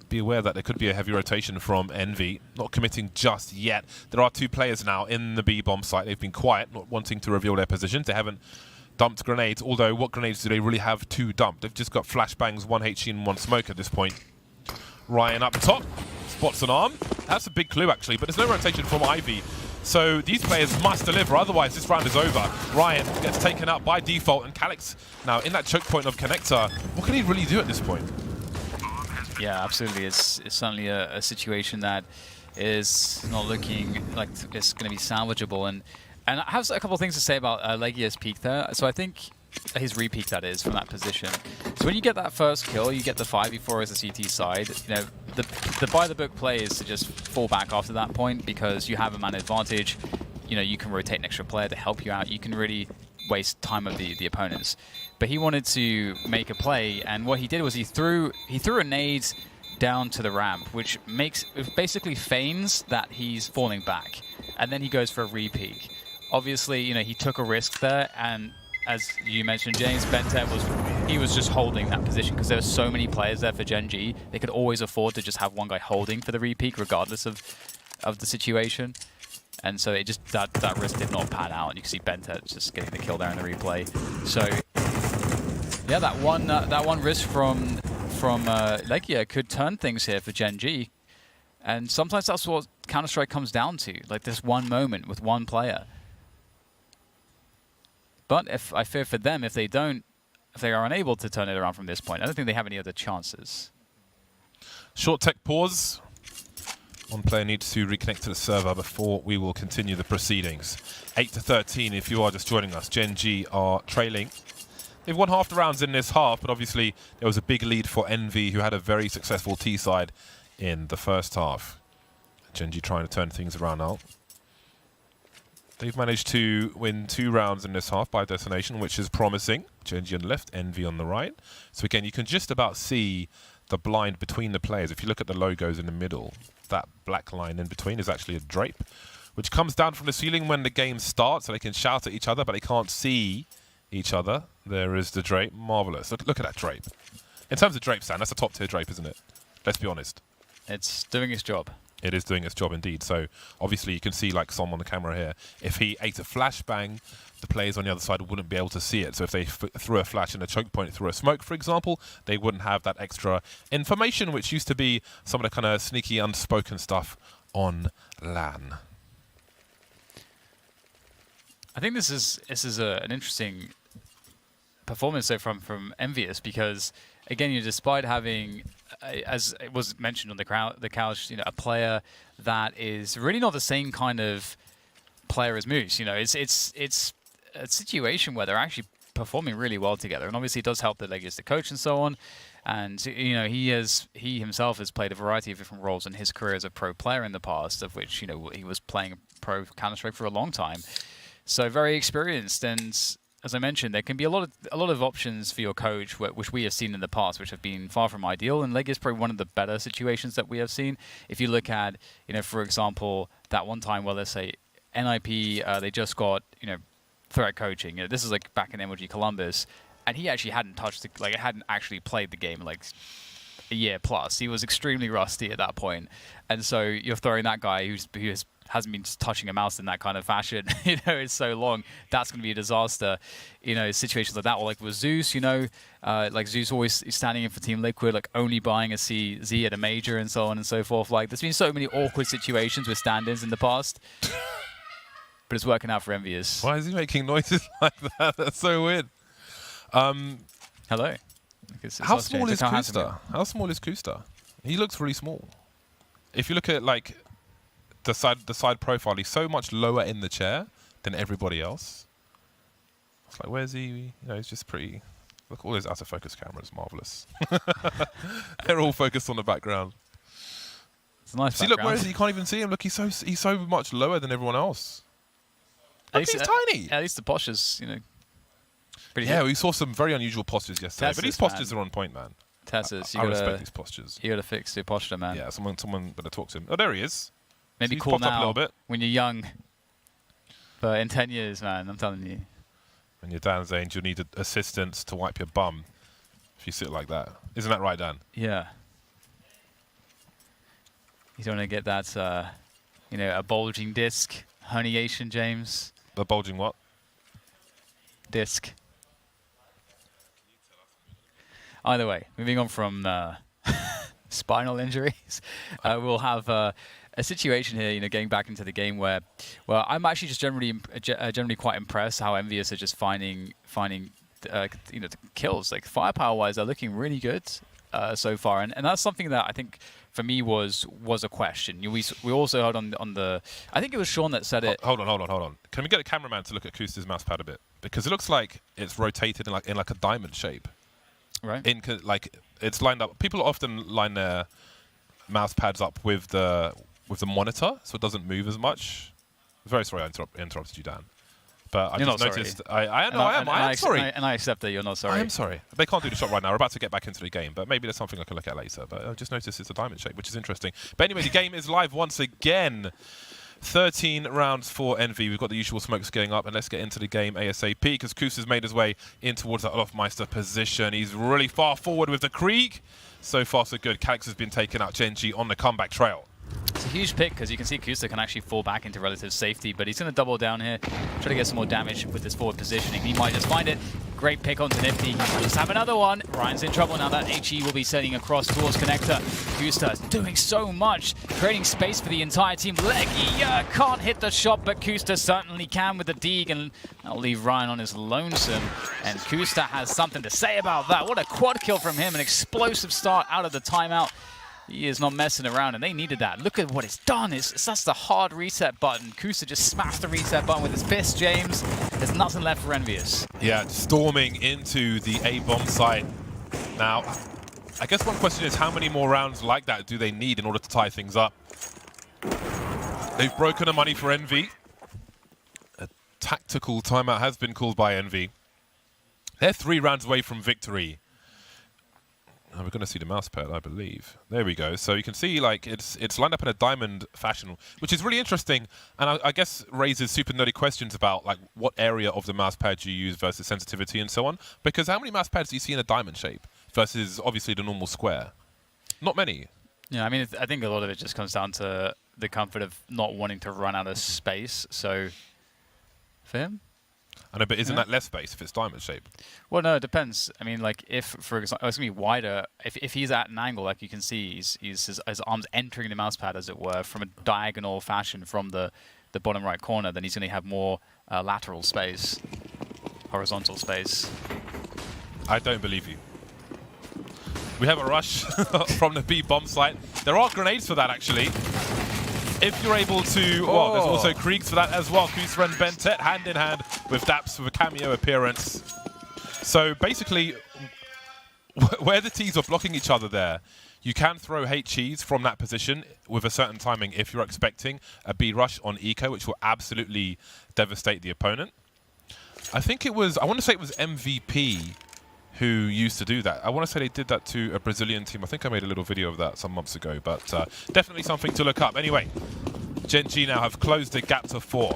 Speaker 1: be aware that there could be a heavy rotation from Envy. Not committing just yet. There are 2 players now in the B-bomb site. They've been quiet, not wanting to reveal their positions. They haven't dumped grenades, although what grenades do they really have to dump? They've just got flashbangs, 1 HE and 1 smoke at this point. Ryan up top, spots an arm. That's a big clue, actually, but there's no rotation from Ivy. So these players must deliver, otherwise this round is over. Ryan gets taken out by default, and Calyx now in that choke point of Connector. What can he really do at this point?
Speaker 2: Yeah, absolutely. It's certainly a situation that is not looking like it's going to be salvageable. And I have a couple of things to say about Legia's peak there. So I think his re-peak, that is, from that position. So when you get that first kill, you get the 5v4 as a CT side. You know, the by-the-book play is to just fall back after that point because you have a man advantage. You know, you can rotate an extra player to help you out. You can really waste time of the opponents. But he wanted to make a play, and what he did was he threw a nade down to the ramp, which basically feigns that he's falling back, and then he goes for a re-peek. Obviously, you know, he took a risk there, and as you mentioned, James, Bentet was just holding that position because there were so many players there for Gen.G. They could always afford to just have one guy holding for the re-peek regardless of the situation. And so it just that risk did not pan out, and you can see Bentet just getting the kill there in the replay. So yeah, that one risk from Legia could turn things here for Gen.G. And sometimes that's what Counter-Strike comes down to, like this one moment with one player. But I fear for them, if they are unable to turn it around from this point, I don't think they have any other chances.
Speaker 1: Short tech pause. One player needs to reconnect to the server before we will continue the proceedings. 8-13 if you are just joining us. Gen.G are trailing. They've won half the rounds in this half, but obviously there was a big lead for Envy, who had a very successful T-side in the first half. Gen.G trying to turn things around now. They've managed to win 2 rounds in this half by destination, which is promising. Gen.G on the left, Envy on the right. So again, you can just about see the blind between the players. If you look at the logos in the middle, that black line in between is actually a drape, which comes down from the ceiling when the game starts, so they can shout at each other, but they can't see each other. There is the drape. Marvelous. Look at that drape. In terms of drape, Stan, that's a top-tier drape, isn't it? Let's be honest.
Speaker 2: It's doing its job.
Speaker 1: It is doing its job indeed. So obviously you can see, like Som on the camera here, if he ate a flashbang, the players on the other side wouldn't be able to see it. So if they threw a flash in a choke point through a smoke, for example, they wouldn't have that extra information, which used to be some of the kind of sneaky, unspoken stuff on LAN.
Speaker 2: I think this is an interesting performance so from Envious, because again, despite having, as it was mentioned on the couch, a player that is really not the same kind of player as Moose. It's a situation where they're actually performing really well together. And obviously it does help that Leggy is the coach and so on. And you know, he himself has played a variety of different roles in his career as a pro player in the past, of which, you know, he was playing pro Counter-Strike for a long time. So very experienced, and as I mentioned, there can be a lot of options for your coach, which we have seen in the past, which have been far from ideal. And Leggy is probably one of the better situations that we have seen. If you look at, you know, for example, that one time where, let's say, NIP, they just got, you know, threat coaching. You know, this is like back in MLG Columbus, and he actually hadn't touched hadn't actually played the game in like a year plus. He was extremely rusty at that point, and so you're throwing that guy who hasn't been touching a mouse in that kind of fashion, you know, it's so long. That's going to be a disaster. You know, situations like that, or like with Zeus, you know, like Zeus always standing in for Team Liquid, like only buying a CZ at a major and so on and so forth. Like, there's been so many awkward situations with stand-ins in the past, but it's working out for Envious.
Speaker 1: Why is he making noises like that? That's so weird.
Speaker 2: Hello.
Speaker 1: How small is Kusta? How small is Kusta? He looks really small. If you look at like the side profile, he's so much lower in the chair than everybody else. It's like, where's he? You know, he's just pretty. Look at all those out of focus cameras, marvelous. They're all focused on the background.
Speaker 2: It's a nice
Speaker 1: see, look, where is he? You can't even see him. Look, he's so much lower than everyone else. Look, he's tiny.
Speaker 2: At least the posture's, you know, pretty
Speaker 1: yeah,
Speaker 2: good.
Speaker 1: we saw some very unusual postures yesterday, but these postures are on point, man.
Speaker 2: Tessus,
Speaker 1: I respect these postures.
Speaker 2: You gotta fix your posture, man.
Speaker 1: Yeah, someone better talk to him. Oh, there he is.
Speaker 2: Maybe
Speaker 1: so
Speaker 2: cool now
Speaker 1: up a little bit.
Speaker 2: when you're young. But in 10 years, man, I'm telling you.
Speaker 1: When you're Dan's age, you'll need assistance to wipe your bum if you sit like that. Isn't that right, Dan?
Speaker 2: Yeah. You don't want to get that, you know, a bulging disc herniation, James.
Speaker 1: The bulging what?
Speaker 2: Disc. Either way, moving on from spinal injuries, we'll have a situation here, you know, getting back into the game where, well, I'm actually just generally quite impressed how Envious are just finding you know, the kills. Like firepower-wise, they're looking really good so far, and that's something that I think for me was a question. You know, we also heard on the I think it was Sean that said it.
Speaker 1: Hold on. Can we get a cameraman to look at Kusta's mouse pad a bit, because it looks like it's rotated in like a diamond shape.
Speaker 2: Right.
Speaker 1: Like it's lined up. People often line their mouse pads up with the monitor, so it doesn't move as much. Very sorry I interrupted you, Dan. But I just noticed. I am sorry.
Speaker 2: And I accept that you're not sorry.
Speaker 1: I am sorry. They can't do the shot right now. We're about to get back into the game, but maybe there's something I can look at later. But I just noticed it's a diamond shape, which is interesting. But anyway, the game is live once again. 13 rounds for Envy. We've got the usual smokes going up, and let's get into the game ASAP, because Kusta's made his way in towards that Olofmeister position. He's really far forward with the Krieg. So far, so good. Calyx has been taken out. Gen.G on the comeback trail.
Speaker 2: It's a huge pick, because you can see Kusta can actually fall back into relative safety, but he's going to double down here, try to get some more damage with his forward positioning. He might just find it. Great pick onto Nifty. Let's have another one. Ryan's in trouble now. That HE will be sending across towards Connector. Kusta doing so much, creating space for the entire team. Leggy can't hit the shot, but Kusta certainly can with the Deeg, and that'll leave Ryan on his lonesome. And Kusta has something to say about that. What a quad kill from him, an explosive start out of the timeout. He is not messing around, and they needed that. Look at what it's done. That's the hard reset button. Kusta just smashed the reset button with his fist, James. There's nothing left for Envious. Yeah,
Speaker 1: storming into the A-bomb site. Now, I guess one question is, how many more rounds like that do they need in order to tie things up? They've broken the money for Envy. A tactical timeout has been called by Envy. They're 3 rounds away from victory. Oh, we're going to see the mouse pad, I believe. There we go. So you can see, like, it's lined up in a diamond fashion, which is really interesting, and I guess raises super nerdy questions about, like, what area of the mouse pad you use versus sensitivity and so on. Because how many mouse pads do you see in a diamond shape versus, obviously, the normal square? Not many.
Speaker 2: Yeah, I mean, I think a lot of it just comes down to the comfort of not wanting to run out of space. So, for him?
Speaker 1: I know, but isn't that less space if it's diamond shape?
Speaker 2: Well, no, it depends. I mean, like, if, for example, it's going to be wider. If he's at an angle, like you can see, his arms entering the mouse pad, as it were, from a diagonal fashion from the bottom right corner, then he's going to have more lateral space, horizontal space.
Speaker 1: I don't believe you. We have a rush from the B bomb site. There are grenades for that, actually. If you're able to... Well, there's also Kriegs for that as well. Kusta and Bentet hand in hand with Daps with a cameo appearance. So basically, where the T's are blocking each other there, you can throw HEs from that position with a certain timing if you're expecting a B rush on eco, which will absolutely devastate the opponent. I think it was, I want to say it was MVP who used to do that. I want to say they did that to a Brazilian team. I think I made a little video of that some months ago, but definitely something to look up. Anyway, Gen.G now have closed the gap to 4.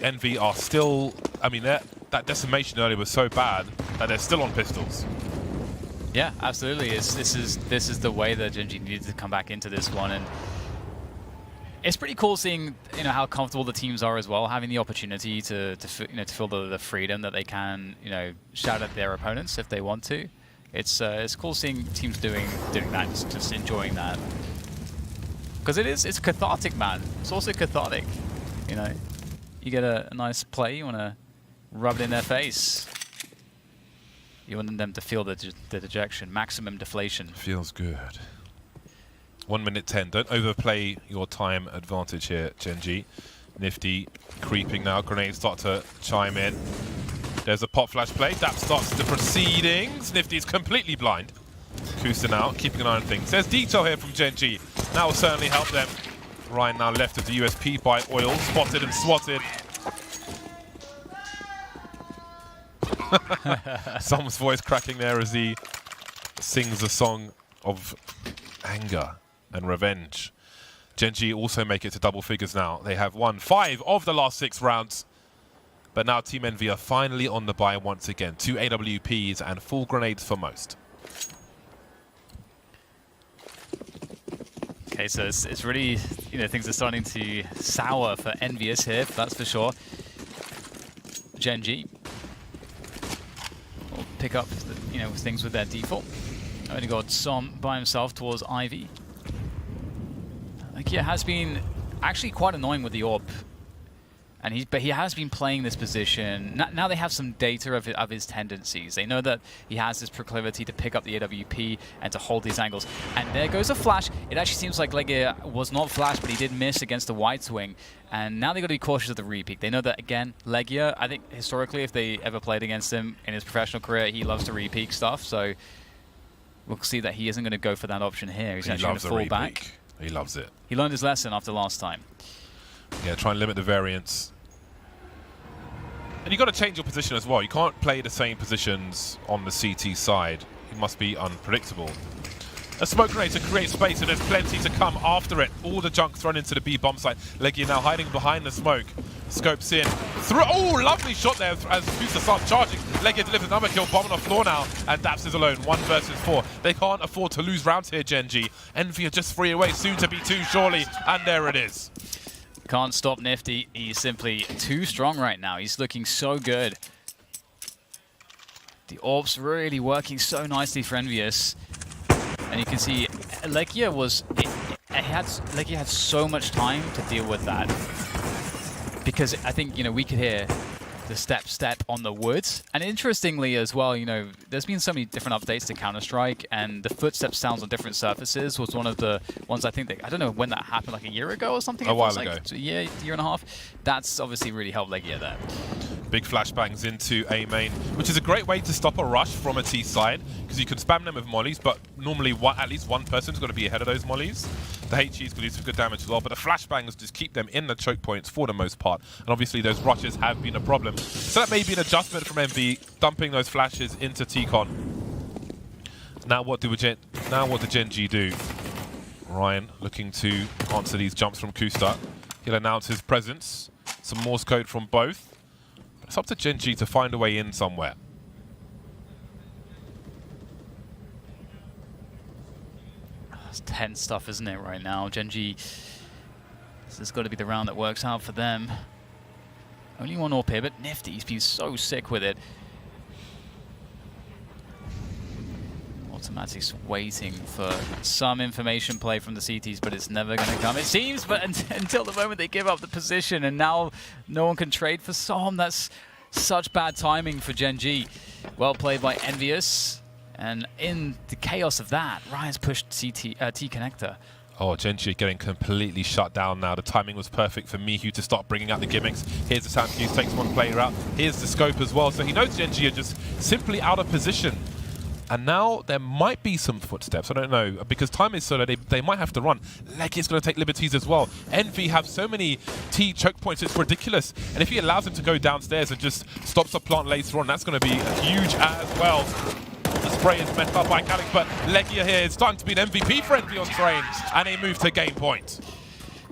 Speaker 1: Envy are still, I mean, that decimation earlier was so bad that they're still on pistols.
Speaker 2: Yeah, absolutely. This is the way that Gen.G needed to come back into this one, and it's pretty cool seeing how comfortable the teams are as well, having the opportunity to feel the freedom that they can shout at their opponents if they want to. It's cool seeing teams doing that, just enjoying that, because it's cathartic, man. It's also cathartic. You get a nice play, you want to rub it in their face. You want them to feel the dejection, maximum deflation.
Speaker 1: Feels good. 1 minute 10. Don't overplay your time advantage here, Gen.G. Nifty creeping now. Grenades start to chime in. There's a pop flash play. That starts the proceedings. Nifty's completely blind. Kusta now keeping an eye on things. There's detail here from Gen.G. That will certainly help them. Ryan now left of the USP by Oil. Spotted and swatted. Someone's voice cracking there as he sings a song of anger and revenge. Gen.G also make it to double figures now. They have won 5 of the last 6 rounds. But now Team Envy are finally on the buy once again. 2 AWPs and full grenades for most.
Speaker 2: Okay, so it's really, things are starting to sour for Envious here, that's for sure. Gen.G will pick up, things with their default. Only got Som by himself towards Ivy. Like, it has been actually quite annoying with the AWP. But he has been playing this position. Now they have some data of his tendencies. They know that he has this proclivity to pick up the AWP and to hold these angles. And there goes a flash. It actually seems like Legia was not flashed, but he did miss against the wide swing. And now they've got to be cautious of the repeat. They know that, again, Legia, I think historically, if they ever played against him in his professional career, he loves to repeat stuff. So we'll see that he isn't going to go for that option here. He's actually going to fall back.
Speaker 1: He loves it.
Speaker 2: He learned his lesson after last time.
Speaker 1: Yeah, try and limit the variance. And you've got to change your position as well. You can't play the same positions on the CT side. It must be unpredictable. A smoke grenade to create space, and there's plenty to come after it. All the junk thrown into the B bomb site. Legia now hiding behind the smoke. Scopes in. Oh, lovely shot there as Kusta starts charging. Legia delivers another kill, bomb on the floor now, and Daps is alone. 1 versus 4. They can't afford to lose rounds here, Gen.G. Envy are just 3 away, soon to be 2, surely. And there it is.
Speaker 2: Can't stop Nifty. He's simply too strong right now. He's looking so good. The AWP's really working so nicely for Envious. And you can see Legia had so much time to deal with that. Because I think, we could hear the step on the woods. And interestingly as well, there's been so many different updates to Counter-Strike, and the footstep sounds on different surfaces was one of the ones I think that, I don't know when that happened, like a year ago or something?
Speaker 1: A while ago.
Speaker 2: Like a year and a half. That's obviously really helped Legia there.
Speaker 1: Big flashbangs into A main, which is a great way to stop a rush from a T side, because you can spam them with mollies, but normally at least one person's got to be ahead of those mollies. The HEs could do some good damage as well, but the flashbangs just keep them in the choke points for the most part. And obviously those rushes have been a problem. So that may be an adjustment from MV, dumping those flashes into T-Con. Now what do Gen.G do? Ryan looking to answer these jumps from Kusta. He'll announce his presence. Some Morse code from both. It's up to Gen.G to find a way in somewhere.
Speaker 2: It's tense stuff, isn't it, right now? Gen.G, this has got to be the round that works out for them. Only 1 AWP here, but Nifty's been so sick with it. Automatic's waiting for some information play from the CTs, but it's never going to come, it seems. But until the moment they give up the position, and now no one can trade for Som. That's such bad timing for Gen.G. Well played by Envious. And in the chaos of that, Ryan's pushed T connector.
Speaker 1: Oh, Gen.G getting completely shut down now. The timing was perfect for Mihu to start bringing out the gimmicks. Here's the sound fuse, takes one player out. Here's the scope as well. So he knows Gen.G are just simply out of position. And now there might be some footsteps. I don't know, because time is so low, they might have to run. Legia's going to take liberties as well. Envy have so many T choke points, it's ridiculous. And if he allows him to go downstairs and just stops the plant later on, that's going to be huge as well. The spray is messed up by Calix, but Legia here is starting to be an MVP for Envy on train, and they move to game point.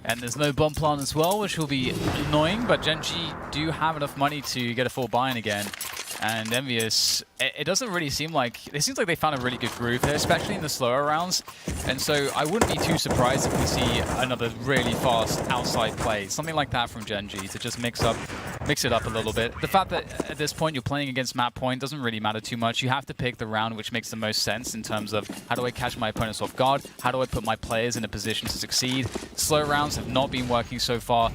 Speaker 2: And there's no bomb plant as well, which will be annoying, but Gen.G do have enough money to get a full buy-in again. And Envious, it doesn't really seem like, it seems like they found a really good groove here, especially in the slower rounds. And so I wouldn't be too surprised if we see another really fast outside play, something like that from Gen.G to just mix it up a little bit. The fact that at this point you're playing against map point doesn't really matter too much. You have to pick the round which makes the most sense in terms of how do I catch my opponents off guard, how do I put my players in a position to succeed. Slow rounds have not been working so far.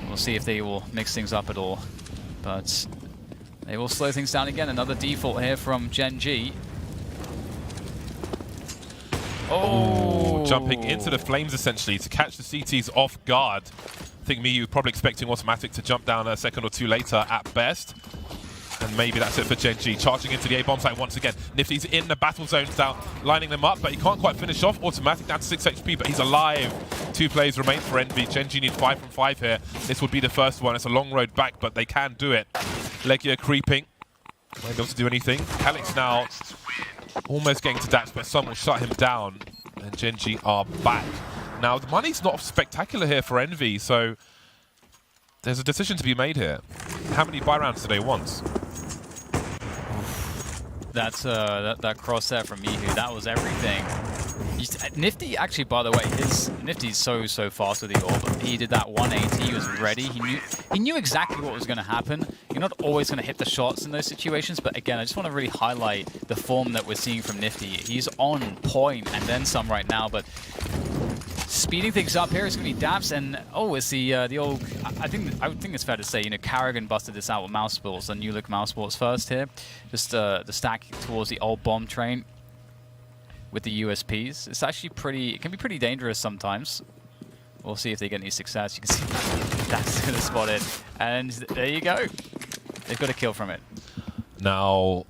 Speaker 2: We'll see if they will mix things up at all. But they will slow things down again. Another default here from Gen.G.
Speaker 1: Oh, jumping into the flames essentially to catch the CTs off guard. I think Miyu probably expecting Automatic to jump down a second or two later at best. And maybe that's it for Gen.G. Charging into the A-bomb site once again. Nifty's in the battle zones now, lining them up, but he can't quite finish off. Automatic down to 6 HP, but he's alive. 2 plays remain for Envy. Gen.G need 5 from 5 here. This would be the first one. It's a long road back, but they can do it. Legia creeping. Won't be able to do anything. Calix now almost getting to Dax, but some will shut him down. And Gen.G are back. Now, the money's not spectacular here for Envy, so there's a decision to be made here. How many buy rounds do they want?
Speaker 2: That's that cross there from Mihu. That was everything. Nifty, actually, by the way, Nifty's so fast with the orb. He did that 180. He was ready. He knew exactly what was going to happen. You're not always going to hit the shots in those situations, but again, I just want to really highlight the form that we're seeing from Nifty. He's on point and then some right now, but speeding things up here is going to be Daps, and oh, it's the old. I think it's fair to say, you know, Carrigan busted this out with mouse balls, the new look mouse balls first here. Just the stack towards the old bomb train with the USPs. It's actually pretty. It can be pretty dangerous sometimes. We'll see if they get any success. You can see that's going to spot it, and there you go. They've got a kill from it.
Speaker 1: Now,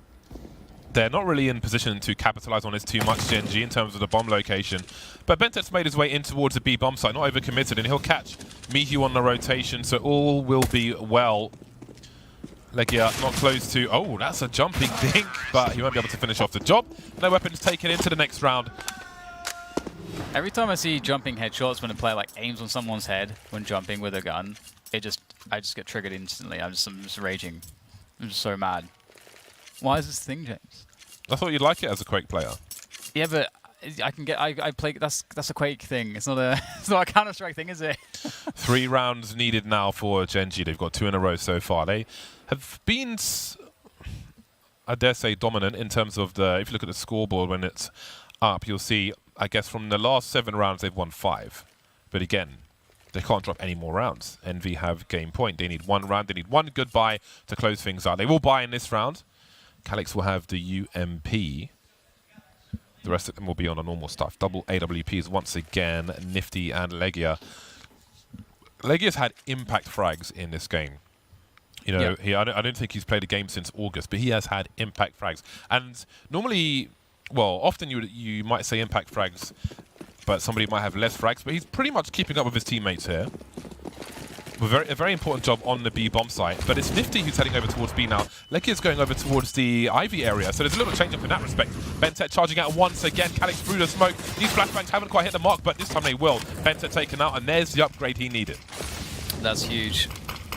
Speaker 1: they're not really in position to capitalize on this too much, Gen.G, in terms of the bomb location. But Bentet's made his way in towards the B bomb site, not overcommitted, and he'll catch Mihu on the rotation, so all will be well. Legia not close to... Oh, that's a jumping dink, but he won't be able to finish off the job. No weapons taken into the next round.
Speaker 2: Every time I see jumping headshots when a player like aims on someone's head when jumping with a gun, I just get triggered instantly. I'm just raging. I'm just so mad. Why is this thing, James?
Speaker 1: I thought you'd like it as a Quake player.
Speaker 2: Yeah, but I play. That's a Quake thing. It's not a Counter-Strike thing, is it? 3
Speaker 1: rounds needed now for Gen.G. They've got 2 in a row so far. They have been, I dare say, dominant in terms of the. If you look at the scoreboard when it's up, you'll see. I guess from the last 7 rounds, they've won 5. But again, they can't drop any more rounds. Envy have game point. They need 1 round. They need 1 good buy to close things out. They will buy in this round. Calix will have the UMP. The rest of them will be on the normal stuff. Double AWPs once again. Nifty and Legia. Legia's had impact frags in this game. You know,
Speaker 2: yep.
Speaker 1: I don't think he's played a game since August, but he has had impact frags. And normally, well, often you might say impact frags, but somebody might have less frags. But he's pretty much keeping up with his teammates here. A very important job on the B bomb site, but it's Nifty who's heading over towards B now. Legia's going over towards the Ivy area, so there's a little change up in that respect. Bentet charging out once again, Calix through the smoke. These flashbangs haven't quite hit the mark, but this time they will. Bentet taken out, and there's the upgrade he needed.
Speaker 2: That's huge.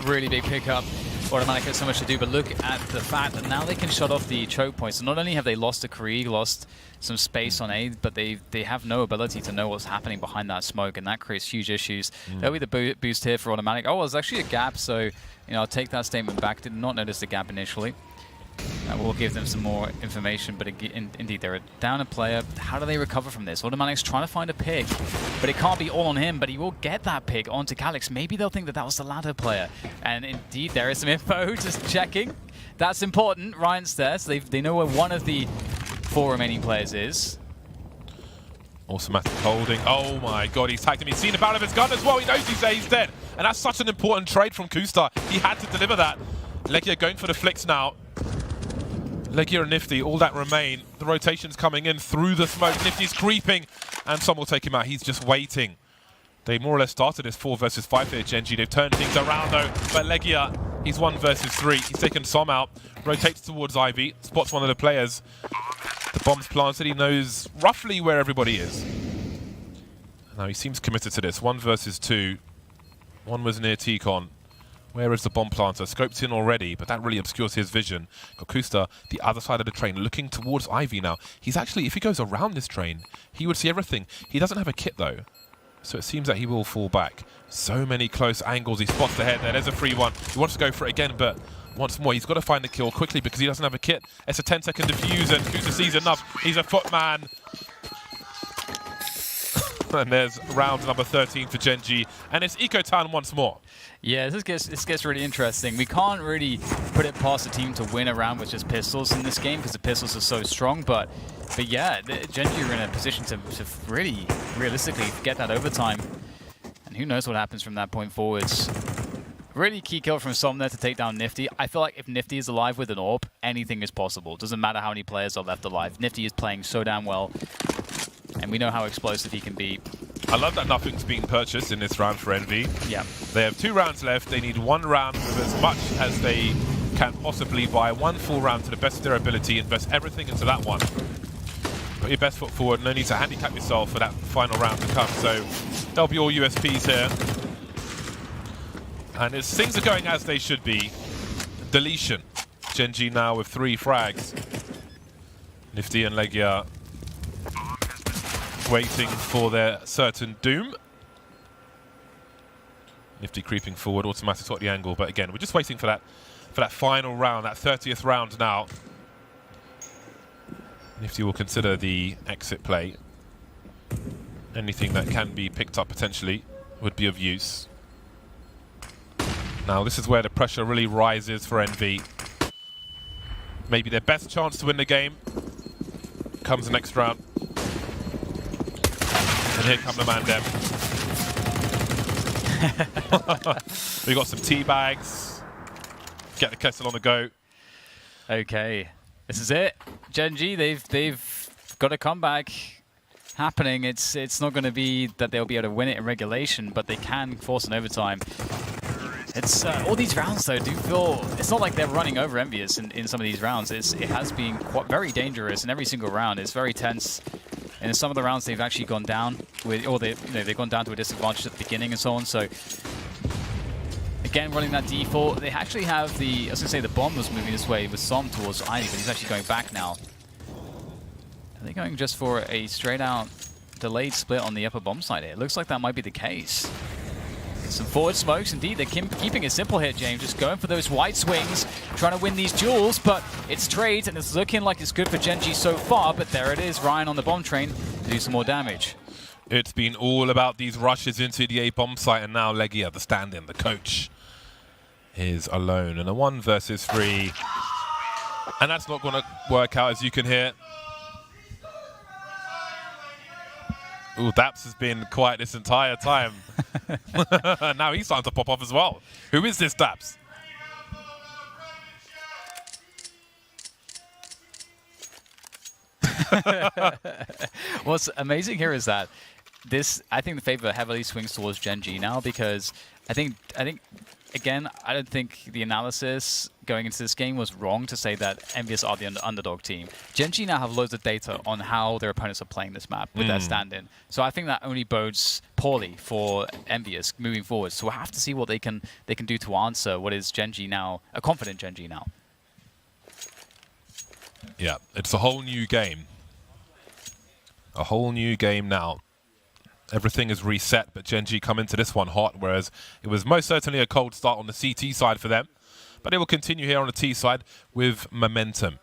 Speaker 2: Really big pickup. Automatic has so much to do, but look at the fact that now they can shut off the choke points. So not only have they lost a Krieg, lost some space on A, but they have no ability to know what's happening behind that smoke, and that creates huge issues. That'll be the boost here for Automatic. Oh, there's actually a gap, so you know, I'll take that statement back. Did not notice the gap initially. That will give them some more information, but indeed, they're down a player. How do they recover from this? Automatic's trying to find a pick, but it can't be all on him, but he will get that pick onto Calix. Maybe they'll think that that was the ladder player. And indeed, there is some info, just checking. That's important. Ryan's there, so they know where one of the 4 remaining players is.
Speaker 1: Automatic holding. Oh my god, he's tagged him. He's seen the barrel of his gun as well. He knows he's dead. And that's such an important trade from Kustar. He had to deliver that. Legia going for the flicks now. Legia and Nifty, all that remain. The rotation's coming in through the smoke. Nifty's creeping, and some will take him out. He's just waiting. They more or less started as 4 versus 5 here, Gen.G. They've turned things around though, but Legia, he's 1 versus 3. He's taken some out, rotates towards Ivy, spots one of the players. The bomb's planted, he knows roughly where everybody is. Now he seems committed to this. 1 versus 2. One was near T-Con. Where is the bomb planter? Scoped in already, but that really obscures his vision. Got Kustar, the other side of the train, looking towards Ivy now. He's actually, if he goes around this train, he would see everything. He doesn't have a kit though, so it seems that he will fall back. So many close angles. He spots the head there. There's a free one. He wants to go for it again, but once more, he's got to find the kill quickly because he doesn't have a kit. It's a 10-second defuse, and Kustar sees enough. He's a footman. And there's round number 13 for Gen.G, and it's Eco Town once more.
Speaker 2: Yeah, this gets really interesting. We can't really put it past the team to win a round with just pistols in this game because the pistols are so strong. But yeah, Gen.G are in a position to really realistically get that overtime, and who knows what happens from that point forwards. Really key kill from Som there to take down Nifty. I feel like if Nifty is alive with an AWP, anything is possible. Doesn't matter how many players are left alive. Nifty is playing so damn well, and we know how explosive he can be.
Speaker 1: I love that nothing's being purchased in this round for Envy.
Speaker 2: Yeah.
Speaker 1: They have 2 rounds left. They need 1 round with as much as they can possibly buy. 1 full round to the best of their ability. Invest everything into that one. Put your best foot forward. No need to handicap yourself for that final round to come. So there'll be all USPs here. And things are going as they should be. Deletion. Gen.G now with 3 frags. Nifty and Legia waiting for their certain doom. Nifty creeping forward, automatic got the angle, but again, we're just waiting for that final round, that 30th round now. Nifty will consider the exit play. Anything that can be picked up potentially would be of use. Now this is where the pressure really rises for Envy. Maybe their best chance to win the game comes the next round. And here come the Mandem. We got some tea bags. Get the kettle on the go.
Speaker 2: Okay, this is it. Gen.G, they've got a comeback happening. It's not going to be that they'll be able to win it in regulation, but they can force an overtime. It's all these rounds though do feel it's not like they're running over Envious in some of these rounds. It has been very dangerous in every single round. It's very tense. And in some of the rounds, they've actually gone down with, or they've gone down to a disadvantage at the beginning and so on. So again, running that default, they actually have the. I was gonna say the bomb was moving this way with Som towards Ivy, but he's actually going back now. Are they going just for a straight out delayed split on the upper bomb side here? It looks like that might be the case. Some forward smokes, indeed. They're keeping it simple here, James. Just going for those wide swings, trying to win these duels, but it's trades, and it's looking like it's good for Gen.G so far, but there it is, Ryan on the bomb train to do some more damage.
Speaker 1: It's been all about these rushes into the A bomb site, and now Legia, the stand-in, the coach, is alone. And a 1 versus 3. And that's not going to work out, as you can hear. Ooh, Daps has been quiet this entire time. Now he's starting to pop off as well. Who is this Daps?
Speaker 2: What's amazing here is that I think the favor heavily swings towards Gen.G now, because I think again, I don't think the analysis going into this game was wrong to say that Envious are the underdog team. Gen.G now have loads of data on how their opponents are playing this map with their stand-in. So I think that only bodes poorly for Envious moving forward. So we'll have to see what they can do to answer what is Gen.G now, a confident Gen.G now.
Speaker 1: Yeah, it's a whole new game. A whole new game now. Everything is reset, but Gen.G come into this one hot, whereas it was most certainly a cold start on the CT side for them. But they will continue here on the T side with momentum.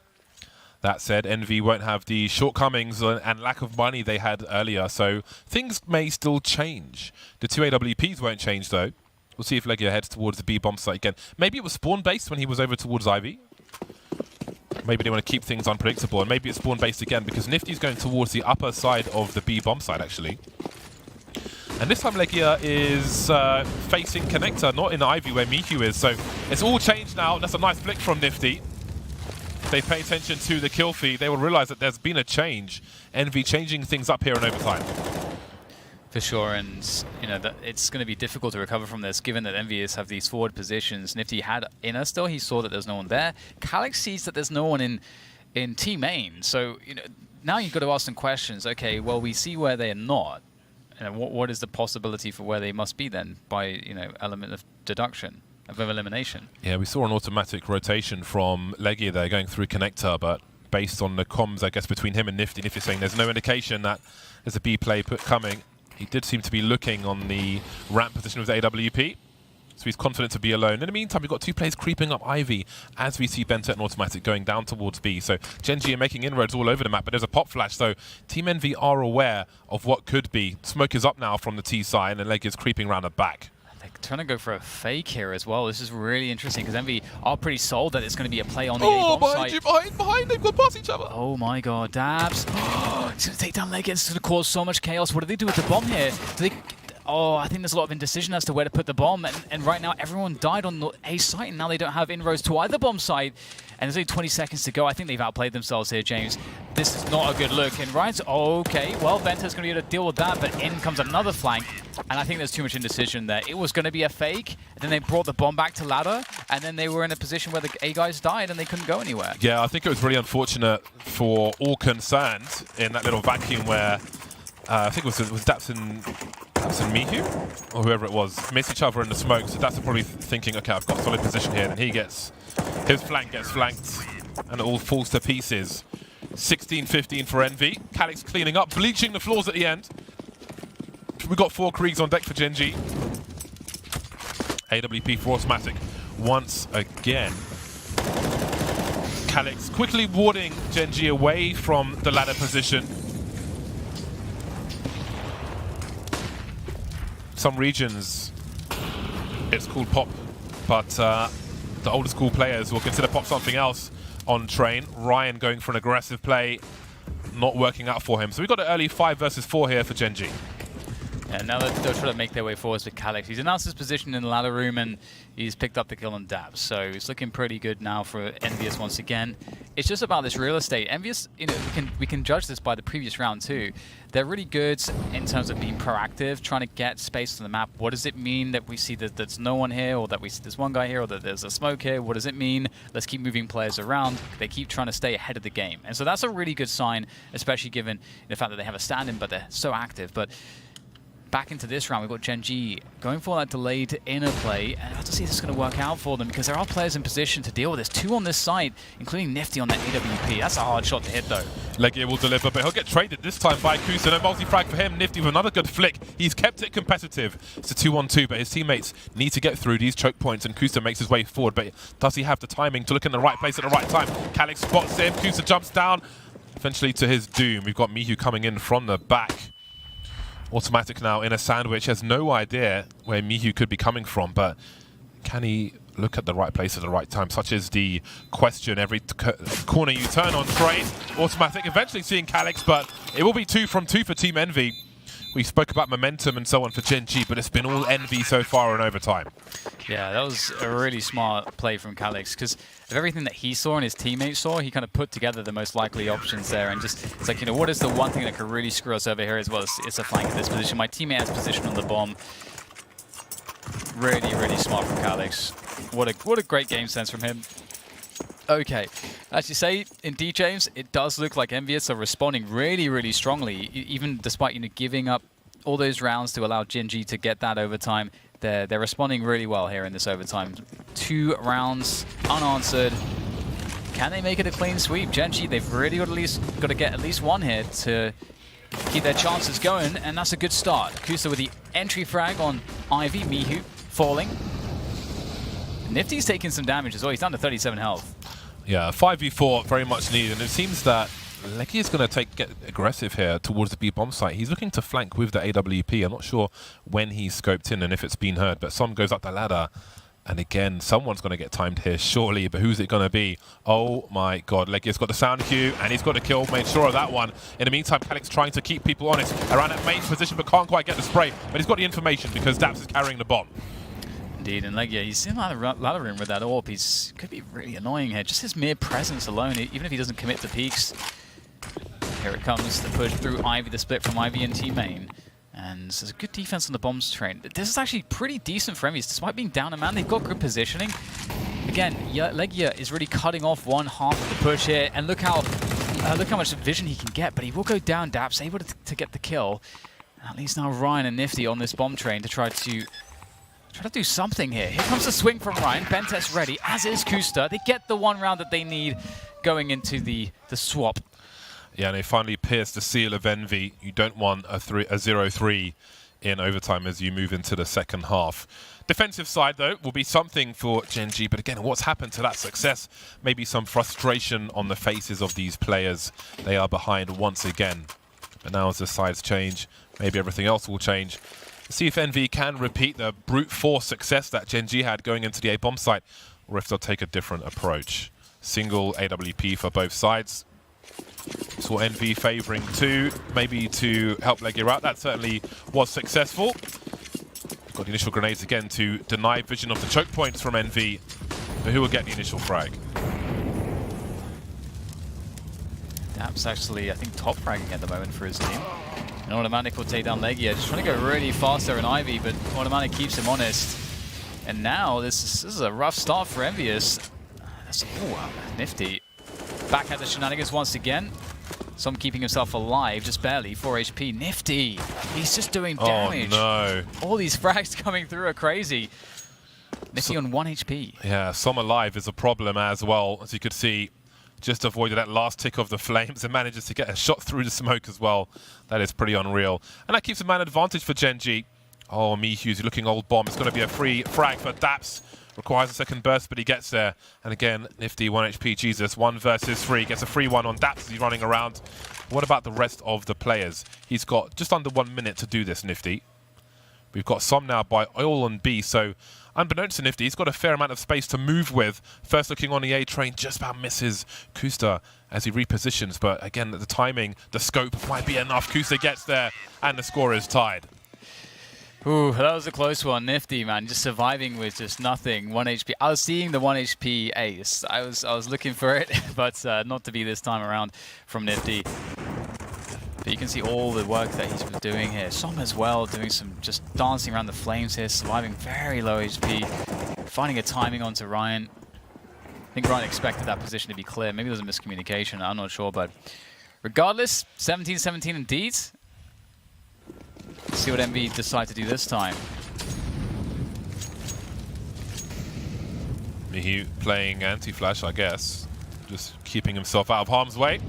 Speaker 1: That said, Envy won't have the shortcomings and lack of money they had earlier, so things may still change. The 2 AWPs won't change, though. We'll see if Legia heads towards the B bomb site again. Maybe it was spawn-based when he was over towards Ivy. Maybe they want to keep things unpredictable, and maybe it's spawn-based again, because Nifty's going towards the upper side of the B bomb side, actually. And this time Legia is facing Connector, not in Ivy where Mihu is, so it's all changed now. That's a nice flick from Nifty. If they pay attention to the kill feed, they will realize that there's been a change. Envy changing things up here in overtime.
Speaker 2: For sure, and you know that it's going to be difficult to recover from this, given that Envious have these forward positions. Nifty had inner still; he saw that there's no one there. Calyx sees that there's no one in T main, so you know now you've got to ask some questions. Okay, well we see where they are not, and what is the possibility for where they must be then by element of deduction, of elimination?
Speaker 1: Yeah, we saw an automatic rotation from Legia there going through Connector, but based on the comms, I guess, between him and Nifty, Nifty's saying there's no indication that there's a B play coming. He did seem to be looking on the ramp position with the AWP, so he's confident to be alone. In the meantime, we've got two players creeping up Ivy as we see Bentet and Automatic going down towards B. So Gen.G are making inroads all over the map, but there's a pop flash, so Team Envy are aware of what could be. Smoke is up now from the T side, and Legia's creeping around the back.
Speaker 2: They're trying to go for a fake here as well. This is really interesting because Envy are pretty sold that it's going to be a play on the A-bomb site.
Speaker 1: Behind, they've got past each other.
Speaker 2: Oh my god, Dabs. It's going to take down Legia. It's going to cause so much chaos. What do they do with the bomb here? Do they... Oh, I think there's a lot of indecision as to where to put the bomb, and right now everyone died on the A site, and now they don't have inroads to either bomb site, and there's only 20 seconds to go. I think they've outplayed themselves here, James. This is not a good look, and right, okay, well, Venta's going to be able to deal with that, but in comes another flank, and I think there's too much indecision there. It was going to be a fake, and then they brought the bomb back to ladder, and then they were in a position where the A guys died, and they couldn't go anywhere.
Speaker 1: Yeah, I think it was really unfortunate for all concerned in that little vacuum where I think it was Daps and Mihu, or whoever it was, missed each other in the smoke, so Daps probably thinking, okay, I've got a solid position here, and his flank gets flanked, and it all falls to pieces. 16-15 for Envy. Calyx cleaning up, bleaching the floors at the end. We've got 4 Kriegs on deck for Gen.G. AWP for Automatic once again. Calyx quickly warding Gen.G away from the ladder position. Some regions it's called pop, but the older school players will consider pop something else on train. Ryan going for an aggressive play, not working out for him. So we've got an early 5 versus 4 here for Gen.G.
Speaker 2: Yeah, now they're trying to make their way forwards with Calyx. He's announced his position in the ladder room, and he's picked up the kill on Dabs. So it's looking pretty good now for Envious once again. It's just about this real estate. Envious, we can judge this by the previous round too. They're really good in terms of being proactive, trying to get space on the map. What does it mean that we see that there's no one here, or that we see there's one guy here, or that there's a smoke here? What does it mean? Let's keep moving players around. They keep trying to stay ahead of the game. And so that's a really good sign, especially given the fact that they have a stand-in, but they're so active. But back into this round, we've got Gen.G going for that delayed inner play, and I have to see if this is going to work out for them, because there are players in position to deal with this. 2 on this side, including Nifty on that AWP. That's a hard shot to hit, though.
Speaker 1: Legia will deliver, but he'll get traded this time by Kusa. No multi-frag for him. Nifty with another good flick. He's kept it competitive. It's a 2-on-2, but his teammates need to get through these choke points, and Kusa makes his way forward, but does he have the timing to look in the right place at the right time? Calyx spots him. Kusa jumps down, eventually to his doom. We've got Mihu coming in from the back. Automatic now in a sandwich, has no idea where Mihu could be coming from, but can he look at the right place at the right time? Such is the question. Every corner you turn on train. Automatic eventually seeing Calyx, but it will be 2 from 2 for Team Envy. We spoke about momentum and so on for Gen.G, but it's been all Envy so far in overtime.
Speaker 2: Yeah, that was a really smart play from Calyx, because of everything that he saw and his teammates saw, he kind of put together the most likely options there, and just, it's like, what is the one thing that could really screw us over here as well? It's a flank in this position. My teammate has position on the bomb. Really, really smart from Calyx. What a great game sense from him. Okay, as you say, indeed, James, it does look like Envious are responding really, really strongly, even despite giving up all those rounds to allow Gen.G to get that overtime. They're responding really well here in this overtime. 2 rounds unanswered. Can they make it a clean sweep? Gen.G, they've really got to get at least 1 here to keep their chances going, and that's a good start. Kusa with the entry frag on Ivy. Mihu falling. Nifty's taking some damage as well. He's down to 37 health.
Speaker 1: Yeah, 5v4 very much needed, and it seems that Legia is going to get aggressive here towards the B bomb site. He's looking to flank with the AWP. I'm not sure when he's scoped in and if it's been heard, but Som goes up the ladder And again, someone's going to get timed here, surely, but who's it going to be? Oh my god, Legia's got the sound cue, and he's got a kill, made sure of that one. In the meantime, Calyx trying to keep people honest around that main position, but can't quite get the spray. But he's got the information because Daps is carrying the bomb.
Speaker 2: Indeed, and Legia, he's in ladder room with that AWP. He's could be really annoying here. Just his mere presence alone, even if he doesn't commit to peaks. Here it comes, the push through Ivy, the split from Ivy and T-Main. And there's a good defense on the bombs train. This is actually pretty decent for Envious. Despite being down a man, they've got good positioning. Again, Legia is really cutting off one half of the push here. And look how much vision he can get. But he will go down, Daps, able to get the kill. At least now Ryan and Nifty on this bomb train to try to do something here. Here comes the swing from Ryan. Bentest ready, as is Kusta. They get the one round that they need going into the swap.
Speaker 1: Yeah, and they finally pierced the seal of Envy. You don't want a 0-3 in overtime as you move into the second half. Defensive side, though, will be something for Gen.G. But again, what's happened to that success? Maybe some frustration on the faces of these players. They are behind once again. But now as the sides change, maybe everything else will change. See if Envy can repeat the brute force success that Gen.G had going into the A-bomb site, or if they'll take a different approach. Single AWP for both sides. Saw Envy favouring 2, maybe to help Legia out. That certainly was successful. Got the initial grenades again to deny vision of the choke points from Envy. But who will get the initial frag?
Speaker 2: Daps actually, I think, top fragging at the moment for his team. And Automatic will take down Legia. Just trying to go really fast there in Ivy, but Automatic keeps him honest. And now this is a rough start for Envious. That's Nifty. Back at the shenanigans once again. Some keeping himself alive, just barely, 4 HP. Nifty, he's just doing damage.
Speaker 1: Oh no.
Speaker 2: All these frags coming through are crazy. Nifty on 1 HP.
Speaker 1: Yeah, some alive is a problem as well. As you could see, just avoided that last tick of the flames and manages to get a shot through the smoke as well. That is pretty unreal. And that keeps a man advantage for Gen.G. Oh, Mihew's looking old bomb. It's going to be a free frag for Daps. Requires a second burst, but he gets there. And again, Nifty, 1 HP, Jesus. 1 versus 3. Gets a free one on Daps as he's running around. What about the rest of the players? He's got just under 1 minute to do this, Nifty. We've got some now by Oil and B, so unbeknownst to Nifty, he's got a fair amount of space to move with. First looking on the A train, just about misses Kusta as he repositions. But again, the timing, the scope might be enough. Kusta gets there, and the score is tied.
Speaker 2: Ooh, that was a close one. Nifty, man, just surviving with just nothing. 1 HP. I was seeing the 1 HP ace. I was looking for it, but not to be this time around from Nifty. But you can see all the work that he's been doing here. Som as well, doing some just dancing around the flames here, surviving very low HP, finding a timing onto Ryan. I think Ryan expected that position to be clear. Maybe there was a miscommunication, I'm not sure, but regardless, 17-17 indeed. Let's see what MV decide to do this time.
Speaker 1: Mihew playing anti-flash, I guess. Just keeping himself out of harm's way.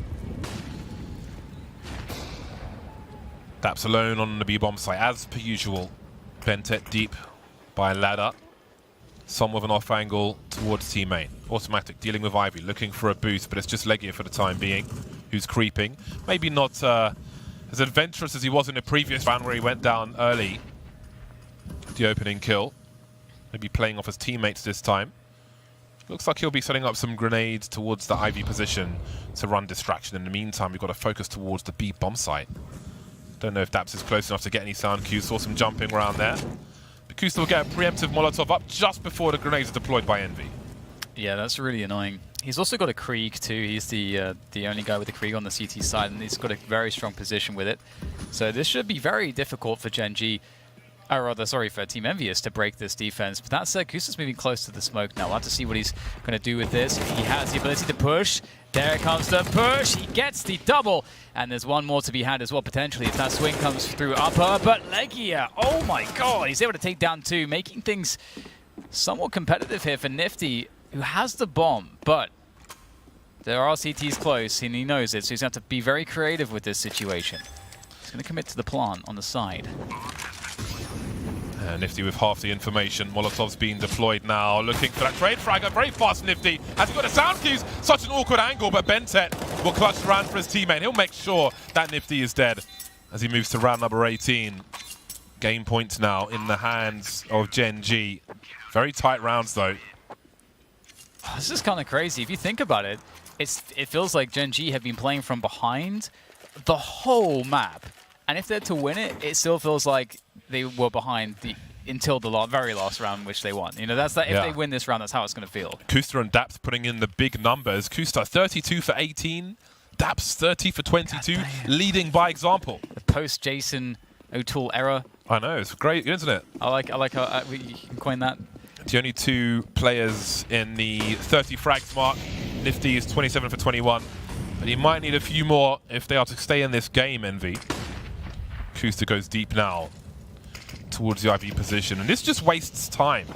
Speaker 1: Daps alone on the B-bomb site, as per usual. Bentet deep by ladder. Some with an off angle towards T-main. Automatic dealing with Ivy, looking for a boost, but it's just Legia for the time being, who's creeping. Maybe not as adventurous as he was in the previous round where he went down early. The opening kill. Maybe playing off his teammates this time. Looks like he'll be setting up some grenades towards the Ivy position to run distraction. In the meantime, we've got to focus towards the B bomb site. Don't know if Daps is close enough to get any sound cues. Saw some jumping around there. But Kusta will get a preemptive Molotov up just before the grenades are deployed by Envy.
Speaker 2: Yeah, that's really annoying. He's also got a Krieg too. He's the only guy with a Krieg on the CT side, and he's got a very strong position with it. So this should be very difficult for Gen.G, or rather, sorry, for Team Envious to break this defense. But that said, Kusta's moving close to the smoke now. We'll have to see what he's going to do with this. He has the ability to push. There comes the push. He gets the double. And there's one more to be had as well, potentially, if that swing comes through upper. But Legia, oh my god, he's able to take down 2, making things somewhat competitive here for Nifty, who has the bomb. But there are CTs close, and he knows it, so he's going to have to be very creative with this situation. He's going to commit to the plant on the side.
Speaker 1: Nifty with half the information. Molotov's being deployed now, looking for that trade frag. Very fast, Nifty. Has he got a sound cues? Such an awkward angle, but Bentet will clutch around for his teammate. He'll make sure that Nifty is dead as he moves to round number 18. Game points now in the hands of Gen.G. Very tight rounds, though.
Speaker 2: This is kind of crazy. If you think about it, it feels like Gen.G have been playing from behind the whole map. And if they're to win it, it still feels like they were behind until the very last round, which they won. You know, if they win this round, that's how it's going to feel.
Speaker 1: Kusta and Daps putting in the big numbers. Kusta 32 for 18, Daps 30 for 22, leading by example.
Speaker 2: The post-Jason O'Toole era.
Speaker 1: I know, it's great, isn't it?
Speaker 2: I like how you can coin that.
Speaker 1: The only two players in the 30 frags mark. Nifty is 27 for 21, but he might need a few more if they are to stay in this game, Envy. Kusta goes deep now towards the IV position, and this just wastes time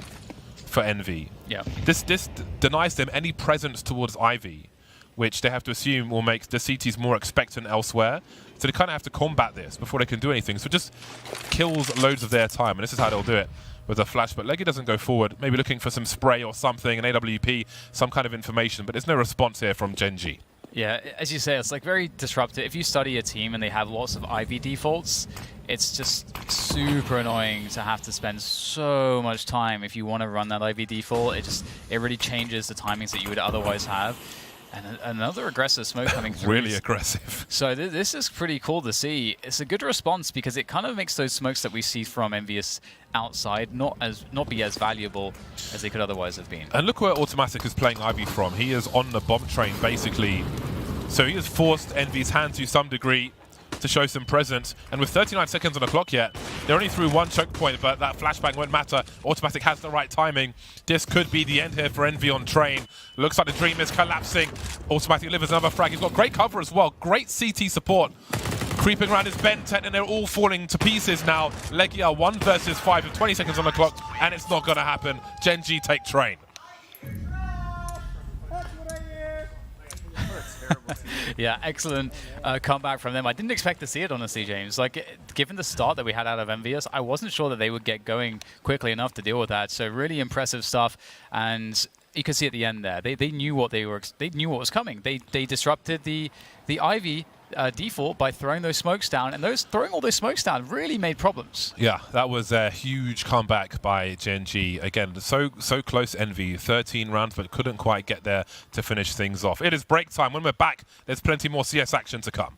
Speaker 1: for Envy.
Speaker 2: Yeah.
Speaker 1: This denies them any presence towards IV, which they have to assume will make the CTs more expectant elsewhere. So they kind of have to combat this before they can do anything. So it just kills loads of their time, and this is how they'll do it with a flash. But Leggy doesn't go forward, maybe looking for some spray or something, an AWP, some kind of information, but there's no response here from Gen.G.
Speaker 2: Yeah, as you say, it's like very disruptive. If you study a team and they have lots of IV defaults, it's just super annoying to have to spend so much time if you want to run that IV default. It really changes the timings that you would otherwise have. And another aggressive smoke coming through.
Speaker 1: Really aggressive.
Speaker 2: So this is pretty cool to see. It's a good response because it kind of makes those smokes that we see from Envious outside not be as valuable as they could otherwise have been.
Speaker 1: And look where Automatic is playing Ivy from. He is on the bomb train, basically. So he has forced Envy's hand to some degree to show some presence. And with 39 seconds on the clock yet, they're only through one choke point, but that flashbang won't matter. Automatic has the right timing. This could be the end here for Envy on train. Looks like the dream is collapsing. Automatic delivers another frag. He's got great cover as well. Great CT support. Creeping around his Ben-10, and they're all falling to pieces now. Legia 1 versus 5 with 20 seconds on the clock, and it's not going to happen. Gen.G take train.
Speaker 2: Yeah, excellent comeback from them. I didn't expect to see it, honestly, James. Like, given the start that we had out of Envious, I wasn't sure that they would get going quickly enough to deal with that. So really impressive stuff, and you can see at the end there, they knew what they knew what was coming. They disrupted the Ivy default by throwing those smokes down, and throwing all those smokes down really made problems.
Speaker 1: Yeah, that was a huge comeback by Gen.G. Again, so close, Envy. 13 rounds, but couldn't quite get there to finish things off. It is break time. When we're back, there's plenty more CS action to come.